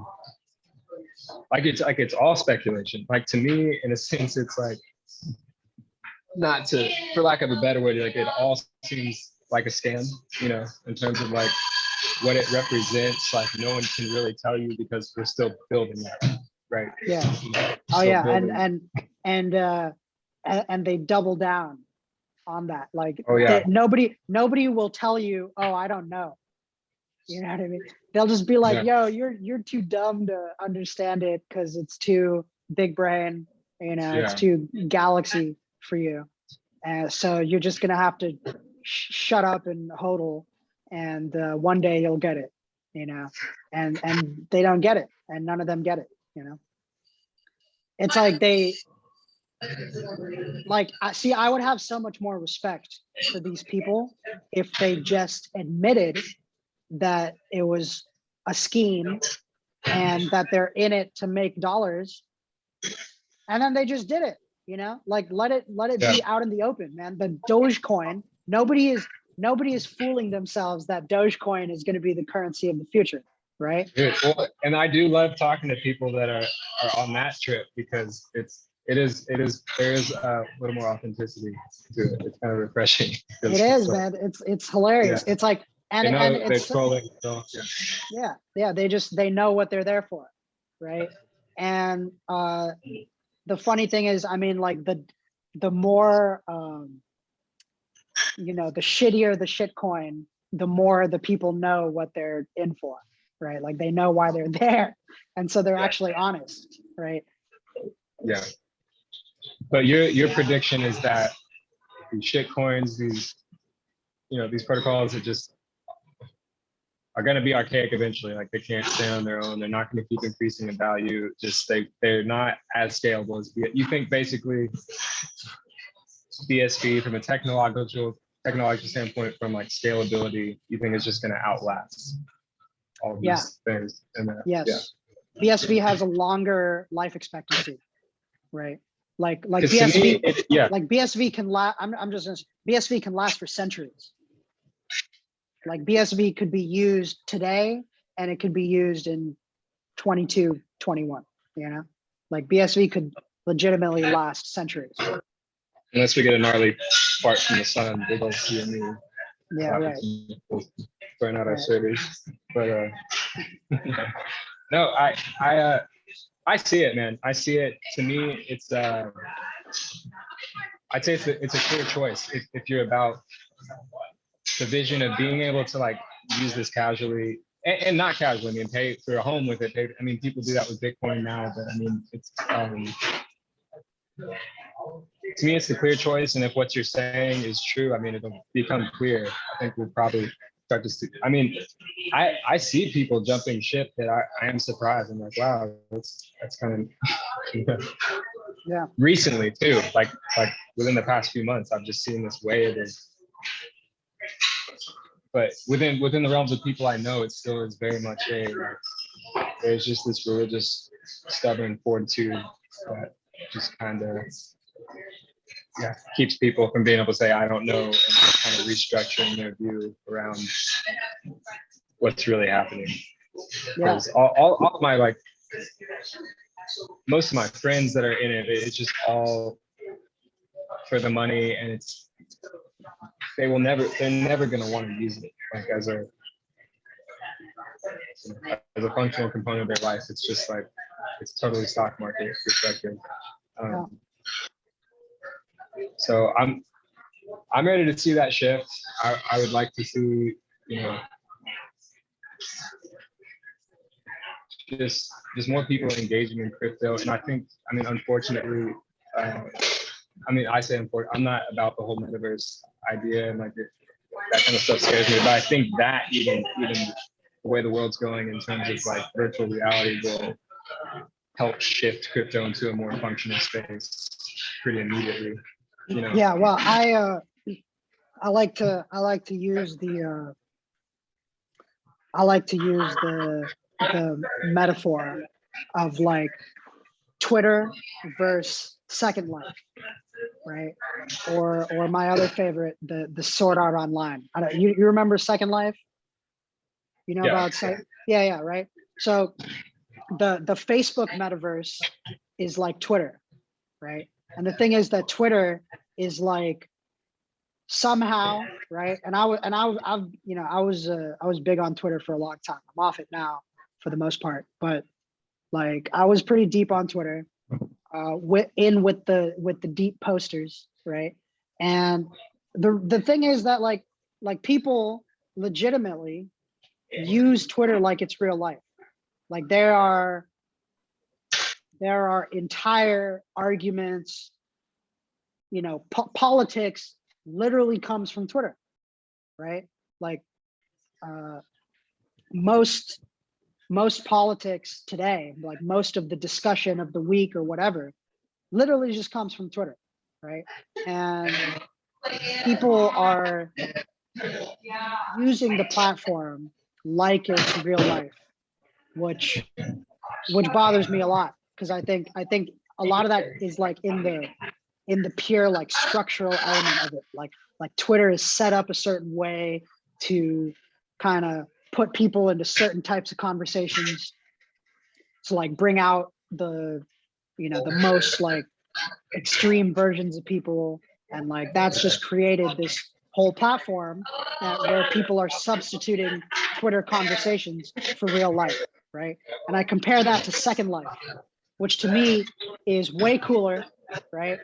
it's all speculation. Like, to me, in a sense, it's like, not to, for lack of a better word, like it all seems like a scam, you know, in terms of like what it represents. Like, no one can really tell you because we're still building that, right? Yeah. Oh yeah, and they double down on that. Like, nobody will tell you, oh, I don't know. You know what I mean? They'll just be like, yo, you're too dumb to understand it because it's too big brain, you know, it's too galaxy for you. And so you're just gonna have to shut up and hodl, and one day you'll get it, you know. And they don't get it, and none of them get it, you know. It's like I would have so much more respect for these people if they just admitted that it was a scheme and that they're in it to make dollars, and then they just did it, you know. Like, let it be out in the open, man. The Dogecoin, nobody is fooling themselves that Dogecoin is going to be the currency of the future, right? Dude, well, and I do love talking to people that are on that trip because there is a little more authenticity to it. It's kind of refreshing. It is, man. It's hilarious. It's like, and it's trolling. So, they know what they're there for, right? And the funny thing is, I mean, like, the more you know, the shittier the shitcoin, the more the people know what they're in for, right? Like, they know why they're there, and so they're actually honest, right? Yeah. But your prediction is that these shitcoins, these protocols are just are going to be archaic eventually. Like they can't stand on their own. They're not going to keep increasing in value. Just they're not as scalable as you think. Basically, BSV from a technological standpoint, from like scalability, you think it's just going to outlast all these things. And yes, BSV has a longer life expectancy, right? Like BSV, me, like BSV can last. I'm just gonna say, BSV can last for centuries. Like BSV could be used today and it could be used in 22, 21, you know? Like BSV could legitimately last centuries. Unless we get a gnarly fart from the sun, they don't see me. Yeah, right. Burn out our servers. But no, I see it, man. I see it. To me, it's I'd say it's a clear choice if you're about the vision of being able to like use this casually and not casually. I mean, pay for a home with it. I mean, people do that with Bitcoin now, but I mean, it's to me, it's the clear choice. And if what you're saying is true, I mean, it'll become clear. I think we'll probably start to see. I mean, I see people jumping ship that I am surprised. I'm like, wow, that's kind of yeah. Recently too, like within the past few months, I've just seen this wave of. But within the realms of people I know, it still is very much there's just this religious stubborn fortitude that just kind of keeps people from being able to say I don't know, and kind of restructuring their view around what's really happening. Because all of my like most of my friends that are in it, it's just all for the money, and they're never going to want to use it like as a functional component of their life. It's just like it's totally stock market perspective. So I'm ready to see that shift. I would like to see, just more people engaging in crypto. And I think, unfortunately, I say unfortunately, I'm not about the whole metaverse idea and like that kind of stuff scares me. But I think that even the way the world's going in terms of like virtual reality will help shift crypto into a more functional space pretty immediately. Yeah, well, I like to use the metaphor of like Twitter versus Second Life, right? Or my other favorite, the Sword Art Online. You remember Second Life? You know about yeah, right. So the Facebook metaverse is like Twitter, right? And the thing is that Twitter is like somehow, right? And I was big on Twitter for a long time. I'm off it now for the most part, but like I was pretty deep on Twitter, with the deep posters, right? And the thing is that like people legitimately use Twitter like it's real life. Like there are entire arguments, politics literally comes from Twitter, right? Like most politics today, like most of the discussion of the week or whatever, literally just comes from Twitter, right? And people are using the platform like it's real life, which bothers me a lot, because I think a lot of that is like in the pure like structural element of it. Like Twitter is set up a certain way to kind of put people into certain types of conversations to like bring out the most like extreme versions of people, and like that's just created this whole platform where people are substituting Twitter conversations for real life, right? And I compare that to Second Life, which to me is way cooler, right?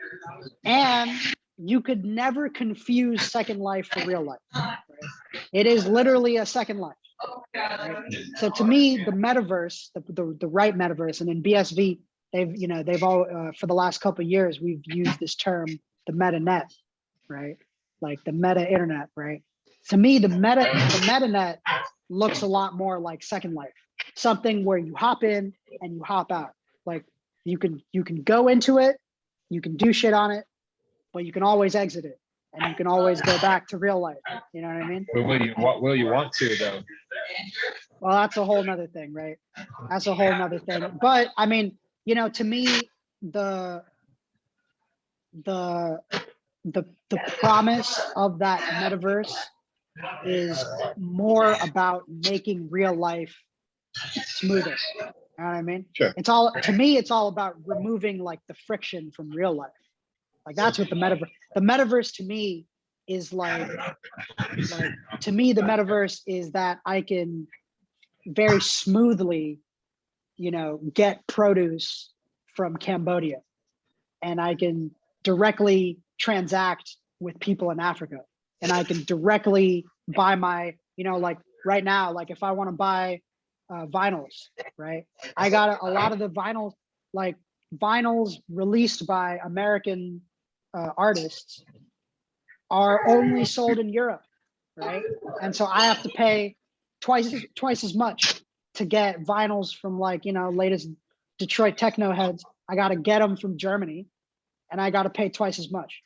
And you could never confuse Second Life for real life, right? It is literally a Second Life, right? So to me, the metaverse, the right metaverse, and in BSV, they've all for the last couple of years, we've used this term, the meta net, right? Like the meta internet, right? To me, the meta net looks a lot more like Second Life, something where you hop in and you hop out. Like you can go into it, you can do shit on it, but you can always exit it, and you can always go back to real life. You know what I mean? But will you want to though? Well, that's a whole nother thing, right? That's a whole nother thing. But I mean, you know, to me, the promise of that metaverse is more about making real life smoother. You know what I mean? Sure. It's all, to me, it's all about removing like the friction from real life. Like that's what the metaverse to me is like to me, the metaverse is that I can very smoothly, you know, get produce from Cambodia, and I can directly transact with people in Africa, and I can directly buy my, you know, like right now, like if I want to buy vinyls, right? I got a lot of the vinyls, like vinyls released by American artists are only sold in Europe, right? And so I have to pay twice as much to get vinyls from, like, you know, latest Detroit techno heads. I got to get them from Germany, and I got to pay twice as much.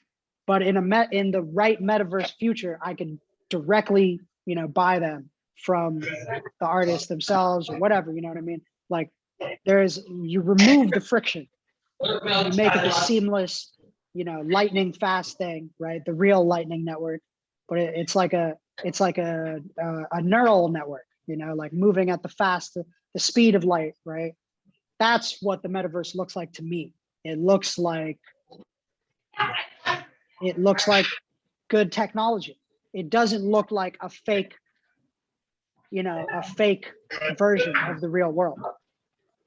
But in the right metaverse future, I can directly, you know, buy them from the artists themselves or whatever. You know what I mean? Like you remove the friction, you make it the seamless, you know, lightning fast thing, right? The real lightning network, but it's like a neural network, you know, like moving at the speed of light, right? That's what the metaverse looks like to me. It looks like good technology. It doesn't look like a fake, you know, a fake version of the real world,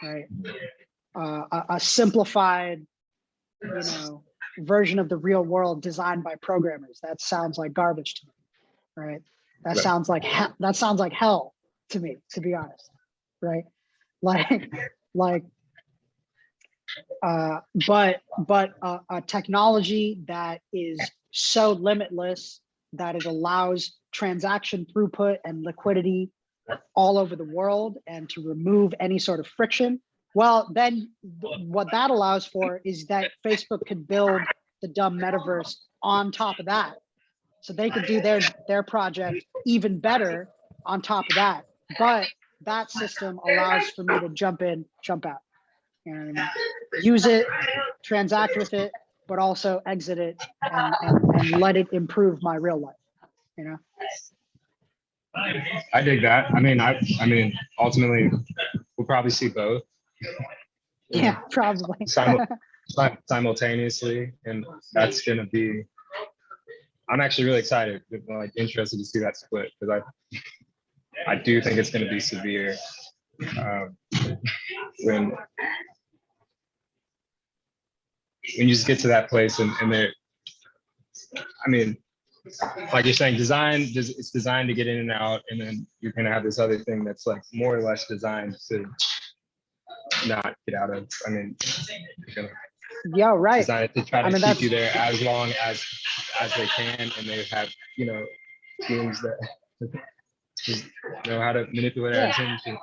right? A simplified, you know, version of the real world designed by programmers. That sounds like garbage to me, right? That sounds like hell to me, to be honest, right? But a technology that is so limitless that it allows transaction throughput and liquidity all over the world, and to remove any sort of friction. Well, then what that allows for is that Facebook could build the dumb metaverse on top of that. So they could do their project even better on top of that. But that system allows for me to jump in, jump out. You know what I mean? Use it, transact with it, but also exit it and let it improve my real life. You know? I dig that. I mean, ultimately, we'll probably see both. Yeah, probably. Simultaneously, and that's going to be. I'm actually really excited, like interested to see that split, because I do think it's going to be severe when you just get to that place, and there. I mean, like you're saying, it's designed to get in and out, and then you're going to have this other thing that's like more or less designed to not get out of. I mean, Yeah, right. Designed to try to keep you there as long as they can, and they have, you know, teams that just know how to manipulate our attention.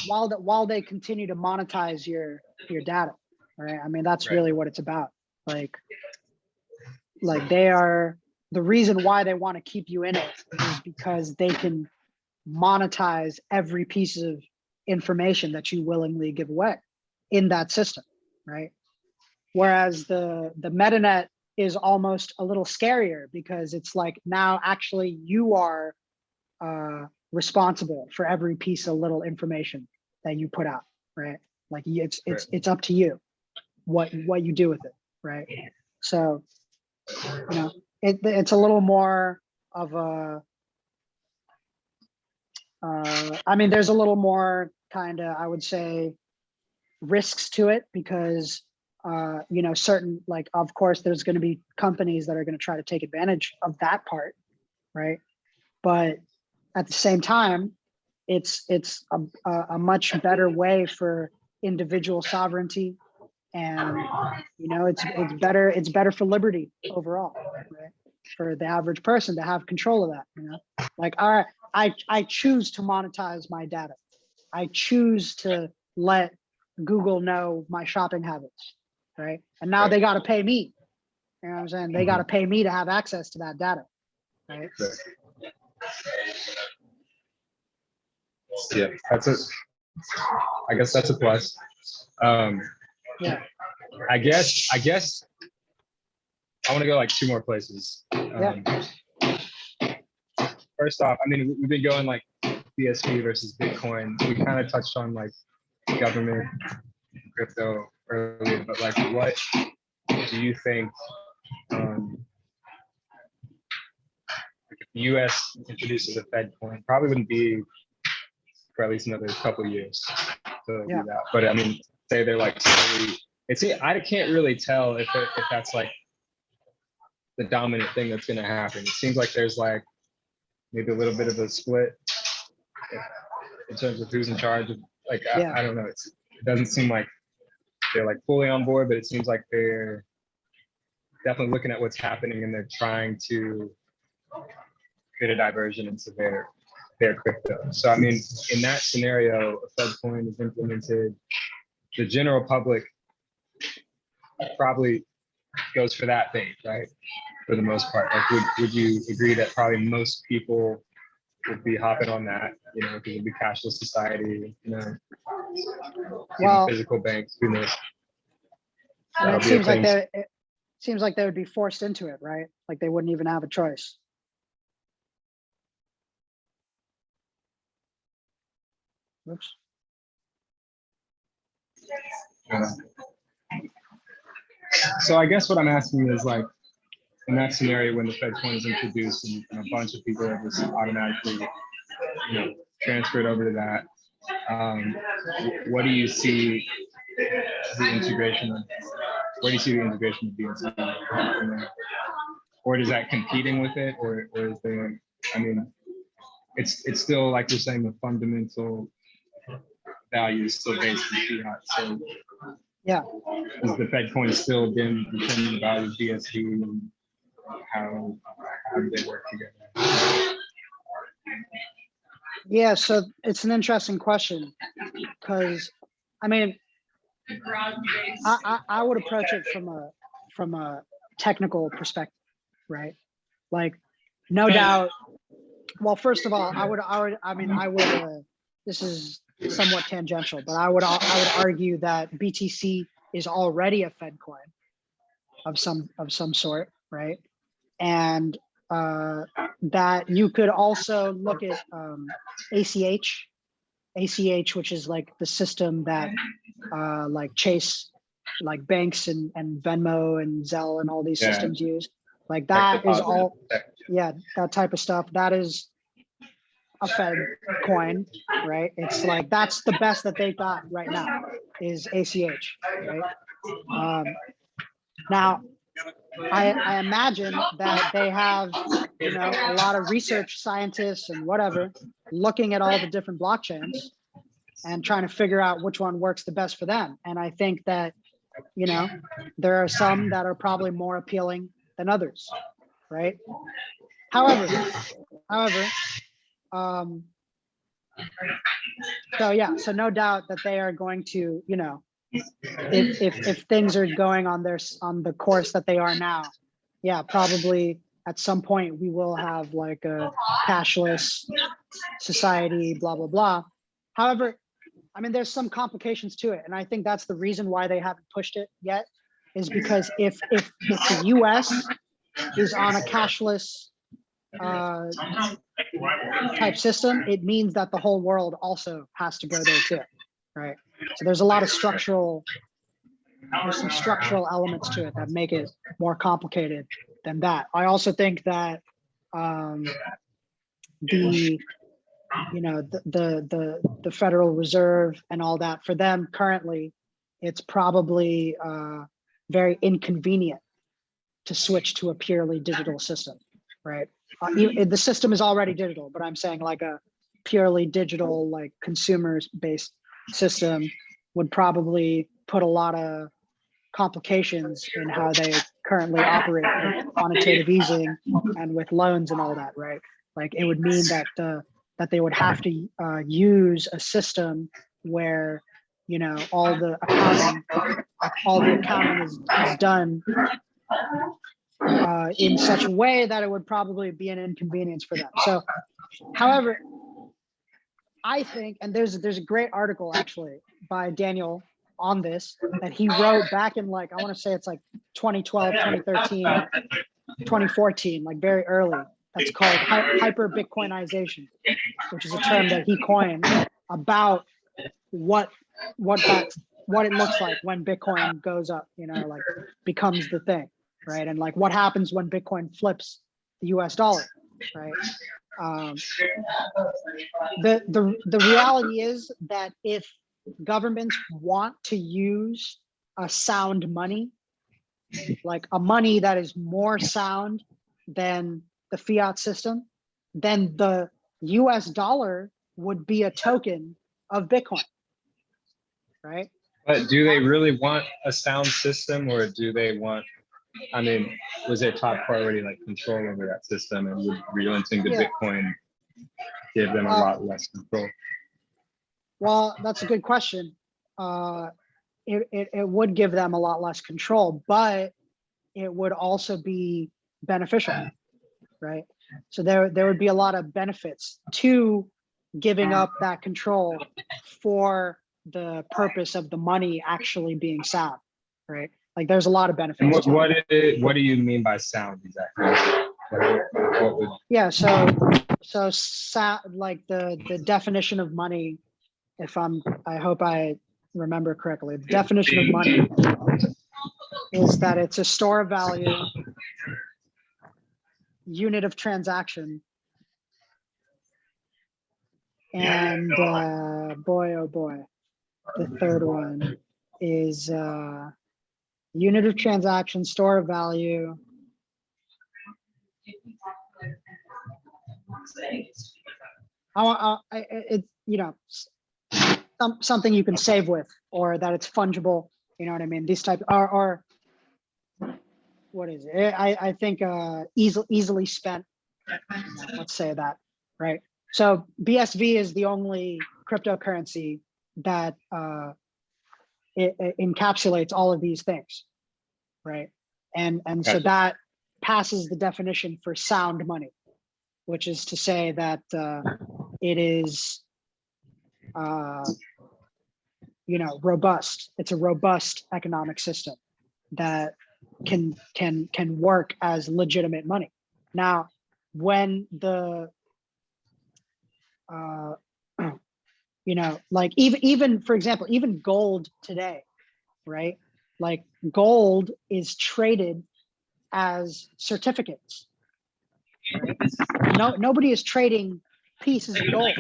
While they continue to monetize your data, right? I mean, that's really what it's about. Like they are, the reason why they want to keep you in it is because they can monetize every piece of information that you willingly give away in that system, right? Whereas the metanet is almost a little scarier, because it's like now actually you are responsible for every piece of little information that you put out, right? Like it's up to you what you do with it, right? So, you know, it's a little more of a I mean, there's a little more kind of, I would say, risks to it, because you know, certain, like, of course there's going to be companies that are going to try to take advantage of that part, right? But at the same time, it's a much better way for individual sovereignty, and you know, it's better for liberty overall, right? for the average person to have control of that. Like, all right, I choose to monetize my data. I choose to let Google know my shopping habits, right? And now they got to pay me. You know what I'm saying? They got to pay me to have access to that data, right? Yeah, I guess that's a plus. Yeah. I guess I want to go like two more places. First off, I mean, we've been going like BSV versus Bitcoin. We kind of touched on like government, crypto earlier, but like, what do you think? If the U.S. introduces a Fed coin, probably wouldn't be for at least another couple of years to do that. But I mean, say they're like slowly. I can't really tell if that's like the dominant thing that's going to happen. It seems like there's like maybe a little bit of a split in terms of who's in charge of, like, I don't know. It doesn't seem like they're like fully on board, but it seems like they're definitely looking at what's happening and they're trying to create a diversion into their crypto. So I mean, in that scenario, a Fed coin is implemented, the general public probably goes for that bait, right? For the most part. Like, would you agree that probably most people would be hopping on that, because it'd be cashless society, Well, physical banks, who knows? I mean, it seems like they would be forced into it, right? Like they wouldn't even have a choice. Oops. So I guess what I'm asking is, like, in that scenario when the Fed coin is introduced and a bunch of people are just automatically, transferred over to that, what do you see the integration of? Where do you see the integration of BTC? Or is that competing with it, or is there? I mean, it's still, like you're saying, the fundamental value is still based in fiat. So yeah, is the Fed coin still been determining the value of BSV, and how do they work together? Yeah, so it's an interesting question because, I mean, I would approach it from a technical perspective, right? Like, no doubt. Well, first of all, I would. This is somewhat tangential, but I would argue that BTC is already a Fed coin of some sort, right? And that you could also look at ACH, which is like the system that like Chase, like banks and Venmo and Zelle and all these systems use. Like that is all, that type of stuff. That is a Fed coin, right? It's like, that's the best that they've got right now is ACH, right? Now, I imagine that they have, a lot of research scientists and whatever looking at all the different blockchains and trying to figure out which one works the best for them. And I think that, there are some that are probably more appealing than others, right? However, so no doubt that they are going to, if things are going on the course that they are now, probably at some point we will have like a cashless society, blah blah blah. However, I mean, there's some complications to it, and I think that's the reason why they haven't pushed it yet, is because if the US is on a cashless type system, it means that the whole world also has to go there too, right? So there's a lot of structural elements to it that make it more complicated than that. I also think that the Federal Reserve and all that, for them currently, it's probably very inconvenient to switch to a purely digital system, right? The system is already digital, but I'm saying like a purely digital, like consumers-based system would probably put a lot of complications in how they currently operate with quantitative easing and with loans and all that, right? Like it would mean that that they would have to use a system where, you know, all the accounting is done in such a way that it would probably be an inconvenience for them. So, however, I think, and there's a great article actually by Daniel on this that he wrote back in, like, I want to say it's like 2012, 2013, 2014, like very early. That's called hyper Bitcoinization, which is a term that he coined about what it looks like when Bitcoin goes up, you know, like becomes the thing, right? And like what happens when Bitcoin flips the US dollar, right? The reality is that if governments want to use a sound money, like a money that is more sound than the fiat system, then the US dollar would be a token of Bitcoin, right? But do they really want a sound system, or do they want, I mean, was their top priority like control over that system, and would relenting to Bitcoin give them a lot less control? Well, that's a good question. It would give them a lot less control, but it would also be beneficial, right? So there would be a lot of benefits to giving up that control for the purpose of the money actually being sound, right? Like there's a lot of benefits. What do you mean by sound exactly? What would... Yeah, so like the definition of money, I hope I remember correctly, the definition of money is that it's a store of value, unit of transaction, and boy, oh boy, the third one is unit of transaction, store of value. It's, you know, something you can save with, or that it's fungible. You know what I mean? These type or what is it? I think easily spent. Let's say that, right? So BSV is the only cryptocurrency that it encapsulates all of these things, right? And so that passes the definition for sound money, which is to say that it is, you know, robust. It's a robust economic system that can work as legitimate money. Now, when the you know, like even for example, even gold today, right? Like gold is traded as certificates, right? Nobody is trading pieces of gold.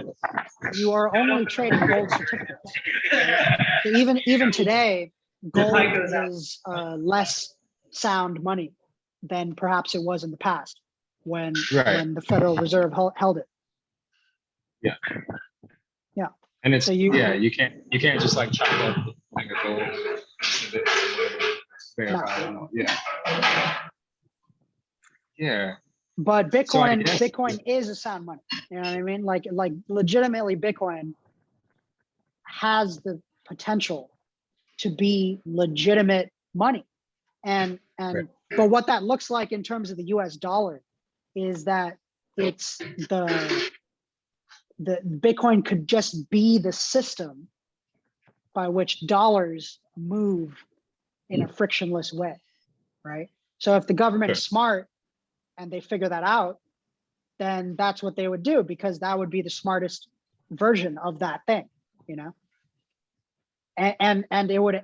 You are only trading gold certificates, right? So even today, gold is less sound money than perhaps it was in the past when the Federal Reserve held it. Yeah. Yeah. And it's, so you can't just like chop up like a gold. No. Yeah. But Bitcoin, So Bitcoin is a sound money. You know what I mean? Like legitimately, Bitcoin has the potential to be legitimate money. And but what that looks like in terms of the US dollar is that it's the Bitcoin could just be the system by which dollars move in a frictionless way, right? So if the government is smart and they figure that out, then that's what they would do, because that would be the smartest version of that thing, you know. And it would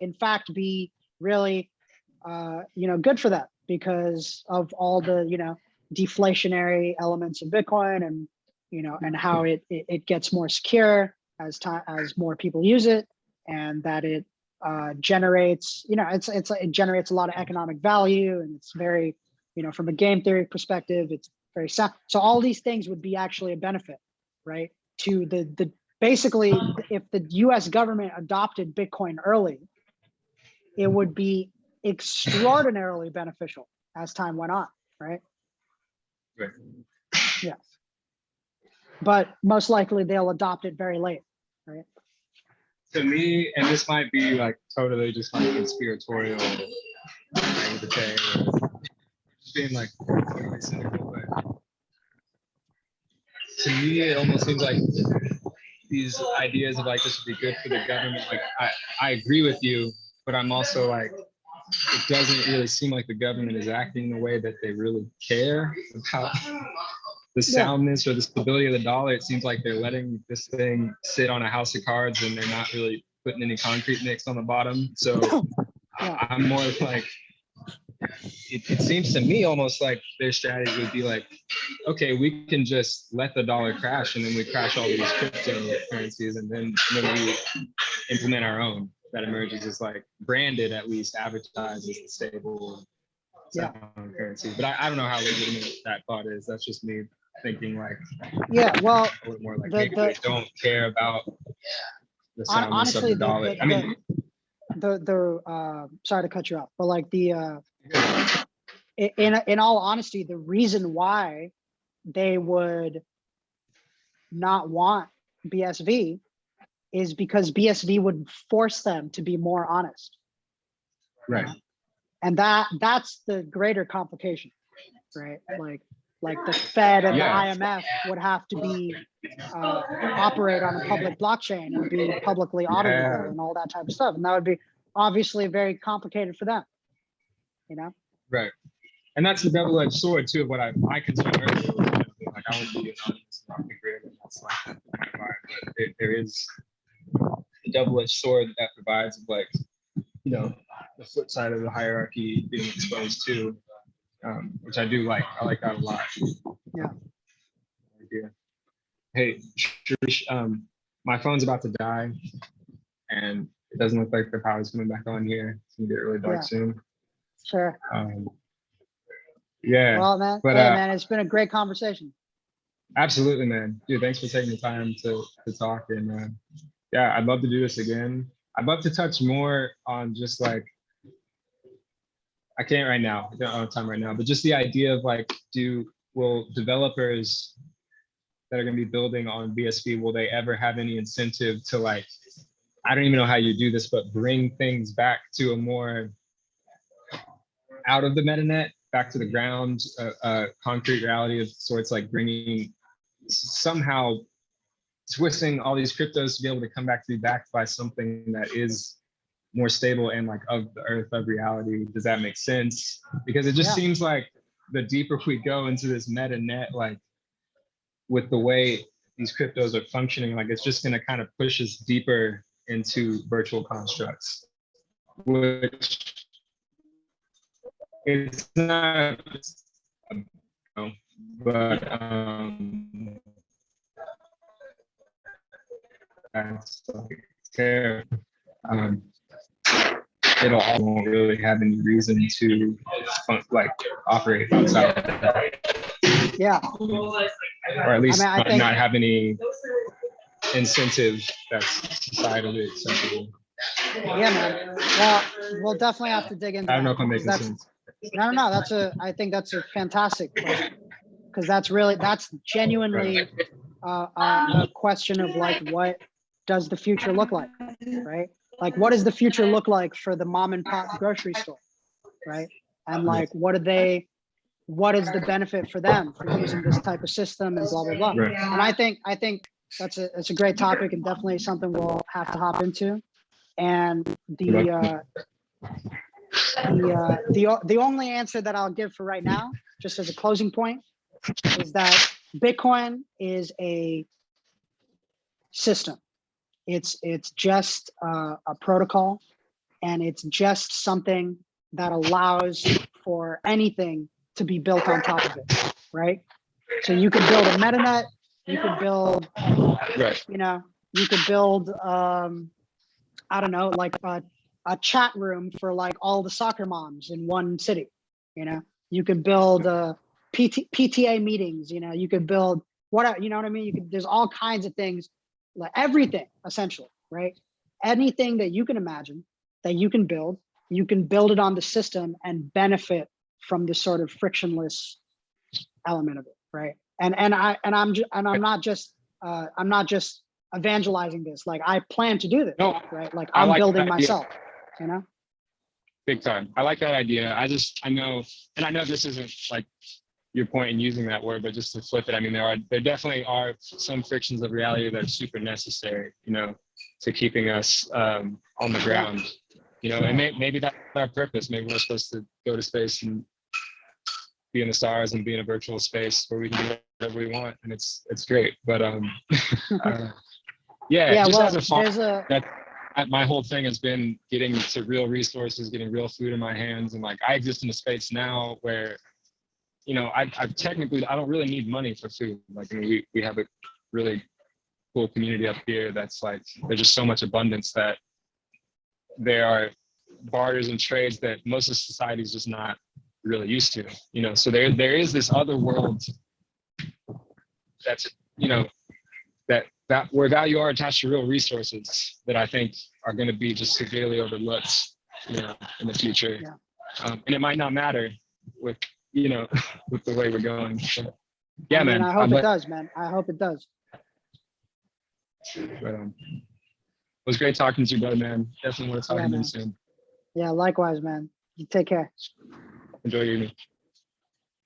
in fact be really you know, good for them because of all the, you know, deflationary elements of Bitcoin, and you know, and how it gets more secure as more people use it, and that it generates, you know, it generates a lot of economic value, and it's very, you know, from a game theory perspective, it's very sound. So all these things would be actually a benefit, right? To the basically, if the US government adopted Bitcoin early, it would be extraordinarily beneficial as time went on, right? Right. Yes. But most likely they'll adopt it very late, right? To me, and this might be like totally just like conspiratorial naivete, or just being like totally cynical, but to me, it almost seems like these ideas of like this would be good for the government. Like I agree with you, but I'm also like, it doesn't really seem like the government is acting in a way that they really care about the soundness or the stability of the dollar. It seems like they're letting this thing sit on a house of cards and they're not really putting any concrete mix on the bottom. So I'm more like, it seems to me almost like their strategy would be like, okay, we can just let the dollar crash and then we crash all these cryptocurrencies and then we implement our own that emerges as like branded, at least advertised as the stable currency. But I don't know how legitimate that thought is. That's just me thinking like, well, a little more like maybe they don't care about the soundness honestly, of the dollar. I mean, sorry to cut you off, but like in all honesty, the reason why they would not want BSV is because BSV would force them to be more honest. Right. And that's the greater complication, right? Like the Fed and the IMF would have to be operate on a public blockchain and be publicly auditable and all that type of stuff. And that would be obviously very complicated for them, you know? Right. And that's the double-edged sword too of what my concern earlier was, like I want to be anonymous and off the grid, and that's like kind of fine. But there is the double-edged sword that provides of like, you know, the flip side of the hierarchy being exposed to, which I do like. I like that a lot. Yeah. Hey, Sharish, my phone's about to die, and it doesn't look like the power's coming back on here. It's gonna get really dark soon. Sure. Yeah. Well, man, but, hey, man, it's been a great conversation. Absolutely, man. Dude, thanks for taking the time to talk. And yeah, I'd love to do this again. I'd love to touch more on just like, I can't right now, I don't have time right now, but just the idea of like, will developers that are going to be building on BSV, will they ever have any incentive to like, I don't even know how you do this, but bring things back to a more out of the metanet, back to the ground, concrete reality of sorts, like bringing somehow twisting all these cryptos to be able to come back to be backed by something that is more stable and like of the earth, of reality. Does that make sense? Because it just seems like the deeper we go into this meta net, like with the way these cryptos are functioning, like it's just going to kind of push us deeper into virtual constructs, which it's not, but that's like terrible. It all won't really have any reason to like operate outside of that. Yeah. Or at least I think not have any incentive that's societally acceptable. Yeah, man. Well, we'll definitely have to dig into that. I don't know if I'm making sense. No, I think that's a fantastic question, because that's genuinely a question of like, what does the future look like, right? Like, what does the future look like for the mom and pop grocery store, right? And like, what is the benefit for them for using this type of system and blah, blah, blah. Right. And I think that's a great topic and definitely something we'll have to hop into. And the only answer that I'll give for right now, just as a closing point, is that Bitcoin is a system. It's just a protocol, and it's just something that allows for anything to be built on top of it, right? So you could build a metanet, you could build, you could build, I don't know, like a chat room for like all the soccer moms in one city, you could build PTA meetings, you could build whatever, you know what I mean? There's all kinds of things, like everything essentially, right? Anything that you can imagine that you can build you can build it on the system and benefit from the sort of frictionless element of it, right? And I'm not just evangelizing this. Like, I plan to do this, No, right? Like, I I'm like building that idea. myself, you know? Big time. I like that idea. I know, and I know this isn't like your point in using that word, but just to flip it, I mean, there definitely are some frictions of reality that are super necessary, you know, to keeping us on the ground, you know, and maybe that's our purpose. Maybe we're supposed to go to space and be in the stars and be in a virtual space where we can do whatever we want, and it's great. But yeah, just well, as a farmer, there's my whole thing has been getting to real resources, getting real food in my hands, and like I exist in a space now where, you know, I technically I don't really need money for food. Like, I mean, we have a really cool community up here that's like there's just so much abundance that there are barters and trades that most of society is just not really used to, you know. So there is this other world that's, you know, that where value are attached to real resources that I think are going to be just severely overlooked, you know, in the future. And it might not matter with, you know, with the way we're going. So, yeah, I mean, man. I hope it does, man. I hope it does. But, it was great talking to you, brother, man. Definitely want to talk again soon. Yeah, likewise, man. You take care. Enjoy your evening.